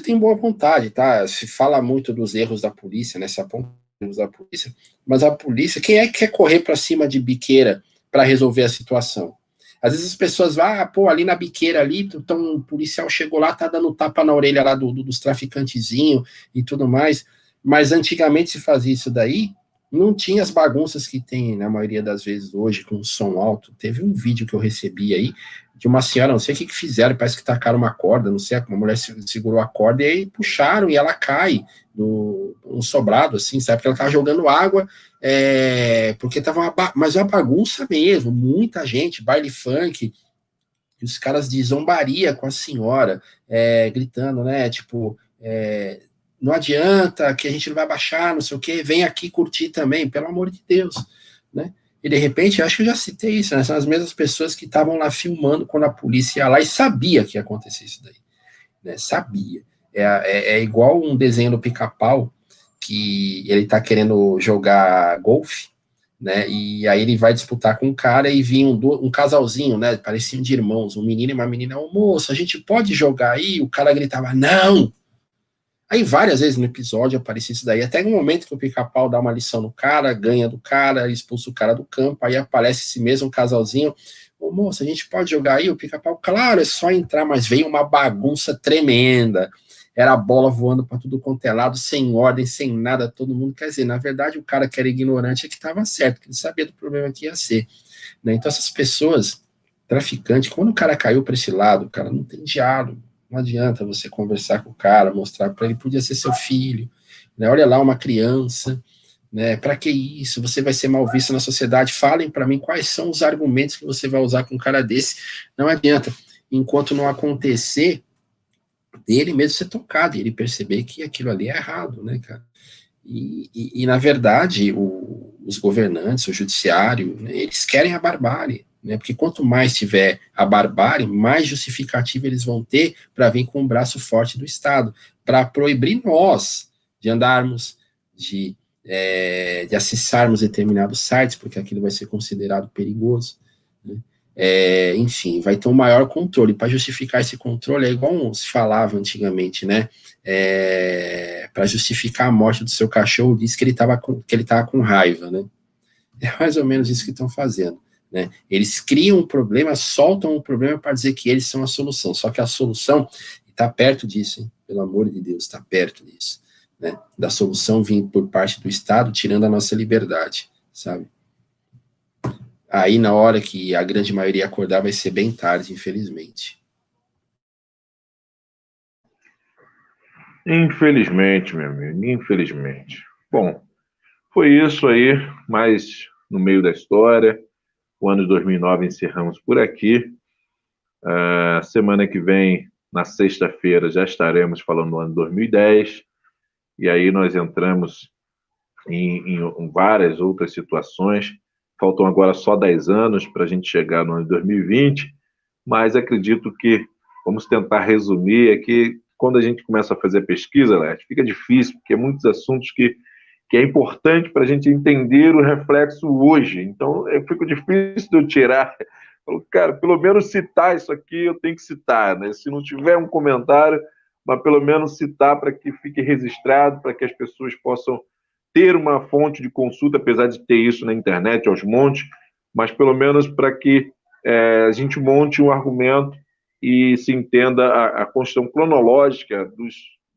tem boa vontade, tá? Se fala muito dos erros da polícia, né? Se aponta os erros da polícia, mas a polícia, quem é que quer correr para cima de biqueira para resolver a situação? Às vezes as pessoas vão, pô, ali na biqueira ali, então o policial chegou lá, tá dando tapa na orelha lá dos traficantezinhos e tudo mais, mas antigamente se fazia isso daí, não tinha as bagunças que tem na maioria das vezes hoje, com som alto. Teve um vídeo que eu recebi aí, de uma senhora, não sei o que fizeram, parece que tacaram uma corda, não sei, uma mulher segurou a corda e aí puxaram e ela cai um sobrado, assim, sabe? Porque ela tava jogando água, porque tava mas é uma bagunça mesmo, muita gente, baile funk, os caras de zombaria com a senhora, gritando, né? Tipo, não adianta, que a gente não vai baixar, não sei o quê, vem aqui curtir também, pelo amor de Deus, né? E de repente, acho que eu já citei isso, né? São as mesmas pessoas que estavam lá filmando quando a polícia ia lá e sabia que ia acontecer isso daí, né? Sabia. É igual um desenho do Pica-Pau, que ele tá querendo jogar golfe, né? E aí ele vai disputar com um cara e vinha um casalzinho, né? Pareciam de irmãos, um menino e uma menina. Ô, moço, a gente pode jogar aí? O cara gritava, não! Aí várias vezes no episódio aparecia isso daí, até no momento que o Pica-Pau dá uma lição no cara, ganha do cara, expulsa o cara do campo, aí aparece esse mesmo casalzinho, ô moça, a gente pode jogar aí? O Pica-Pau, claro, é só entrar, mas veio uma bagunça tremenda, era a bola voando para tudo quanto é lado, sem ordem, sem nada, todo mundo, quer dizer, na verdade o cara que era ignorante é que estava certo, que ele sabia do problema que ia ser, né? Então essas pessoas, traficantes, quando o cara caiu para esse lado, o cara não tem diálogo, não adianta você conversar com o cara, mostrar para ele, podia ser seu filho, né? Olha lá, uma criança, né? Para que isso? Você vai ser mal visto na sociedade. Falem para mim quais são os argumentos que você vai usar com um cara desse. Não adianta. Enquanto não acontecer, dele mesmo ser tocado, e ele perceber que aquilo ali é errado, né, cara? E na verdade, os governantes, o judiciário, né, eles querem a barbárie, né, porque quanto mais tiver a barbárie, mais justificativa eles vão ter para vir com o braço forte do Estado, para proibir nós, de andarmos, de acessarmos determinados sites, porque aquilo vai ser considerado perigoso, né? Enfim, vai ter um maior controle. Para justificar esse controle, é igual se falava antigamente, né? Para justificar a morte do seu cachorro, diz que ele estava com raiva, né? É mais ou menos isso que estão fazendo, né? Eles criam um problema, soltam um problema para dizer que eles são a solução, só que a solução está perto disso, hein? Pelo amor de Deus, está perto disso, né? Da solução vir por parte do Estado, tirando a nossa liberdade, sabe? Aí, na hora que a grande maioria acordar, vai ser bem tarde, infelizmente.
Infelizmente, meu amigo, infelizmente. Bom, foi isso aí, mas no meio da história. O ano de 2009 encerramos por aqui. Semana que vem, na sexta-feira, já estaremos falando do ano 2010. E aí nós entramos em várias outras situações. Faltam agora só 10 anos para a gente chegar no ano de 2020, mas acredito que vamos tentar resumir. É que quando a gente começa a fazer pesquisa, Leste, fica difícil, porque é muitos assuntos que é importante para a gente entender o reflexo hoje. Então, fica difícil de eu tirar. Cara, pelo menos citar isso aqui, eu tenho que citar, né? Se não tiver um comentário, mas pelo menos citar para que fique registrado, para que as pessoas possam ter uma fonte de consulta, apesar de ter isso na internet aos montes, mas pelo menos para que a gente monte um argumento e se entenda a construção cronológica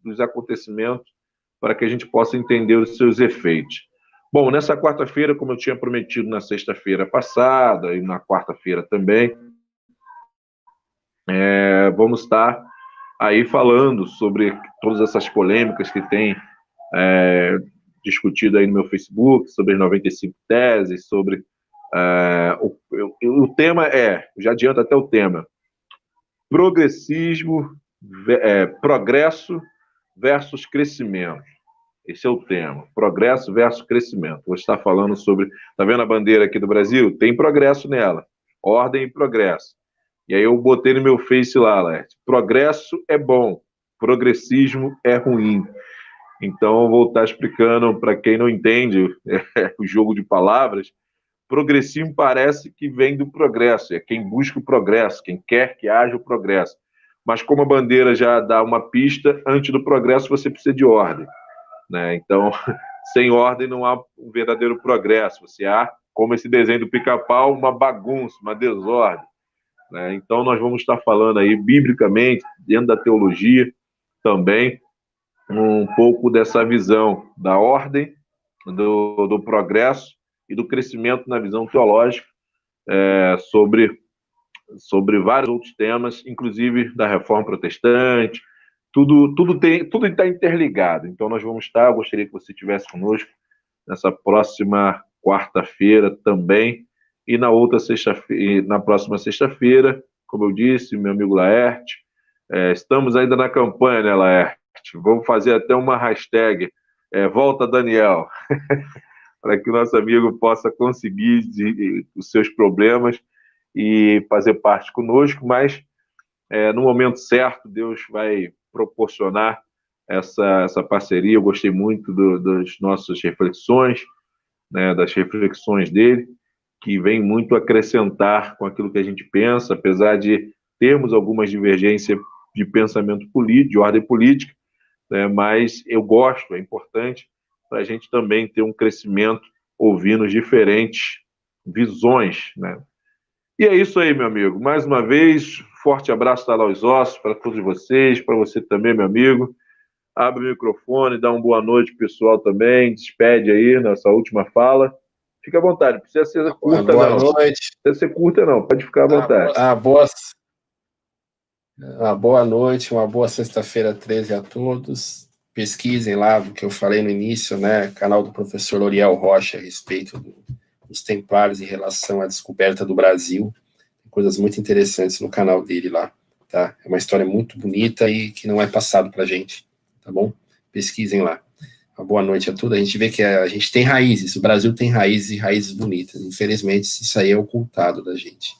dos acontecimentos, para que a gente possa entender os seus efeitos. Bom, nessa quarta-feira, como eu tinha prometido na sexta-feira passada e na quarta-feira também, vamos estar aí falando sobre todas essas polêmicas que tem discutido aí no meu Facebook, sobre as 95 teses, sobre... o tema já adianto até o tema, progresso versus crescimento. Esse é o tema, progresso versus crescimento. Vou estar falando sobre... Está vendo a bandeira aqui do Brasil? Tem progresso nela, ordem e progresso. E aí eu botei no meu Face lá, progresso é bom, progressismo é ruim. Então eu vou estar explicando para quem não entende o jogo de palavras. Progressismo parece que vem do progresso, é quem busca o progresso, quem quer que haja o progresso. Mas como a bandeira já dá uma pista, antes do progresso você precisa de ordem, né? Então, sem ordem não há um verdadeiro progresso. Você há, como esse desenho do Pica-Pau, uma bagunça, uma desordem, né? Então, nós vamos estar falando aí, biblicamente, dentro da teologia, também, um pouco dessa visão da ordem, do progresso e do crescimento na visão teológica, sobre vários outros temas, inclusive da reforma protestante. Tudo está interligado. Então, nós vamos estar... Eu gostaria que você estivesse conosco nessa próxima quarta-feira também, e na próxima sexta-feira, como eu disse, meu amigo Laerte, estamos ainda na campanha, né, Laerte? Vamos fazer até uma hashtag, Volta Daniel, para que o nosso amigo possa conseguir os seus problemas e fazer parte conosco, mas no momento certo, Deus vai proporcionar essa parceria. Eu gostei muito das nossas reflexões, né, das reflexões dele, que vem muito acrescentar com aquilo que a gente pensa, apesar de termos algumas divergências de pensamento político, de ordem política, né, mas eu gosto, é importante para a gente também ter um crescimento ouvindo diferentes visões, né? E é isso aí, meu amigo. Mais uma vez, forte abraço da Laus Ossos para todos vocês, para você também, meu amigo. Abre o microfone, dá uma boa noite, pessoal, também. Despede aí nessa última fala. Fica à vontade, não precisa ser curta,
boa
não.
Noite.
Não precisa ser curta, não. Pode ficar à vontade.
Uma boa noite, uma boa sexta-feira 13 a todos. Pesquisem lá o que eu falei no início, né? Canal do professor Loriel Rocha a respeito dos Templários em relação à descoberta do Brasil. Tem coisas muito interessantes no canal dele lá, tá? É uma história muito bonita e que não é passado pra gente, tá bom? Pesquisem lá. Uma boa noite a todos. A gente vê que a gente tem raízes, o Brasil tem raízes e raízes bonitas. Infelizmente, isso aí é ocultado da gente,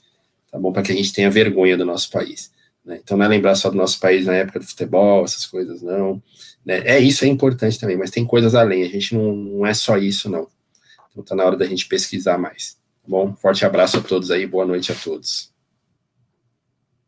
tá bom? Para que a gente tenha vergonha do nosso país, né? Então não é lembrar só do nosso país na época do futebol, essas coisas, não. Né? Isso é importante também, mas tem coisas além, a gente não é só isso, não. Então tá na hora da gente pesquisar mais. Tá bom? Forte abraço a todos aí, boa noite a todos.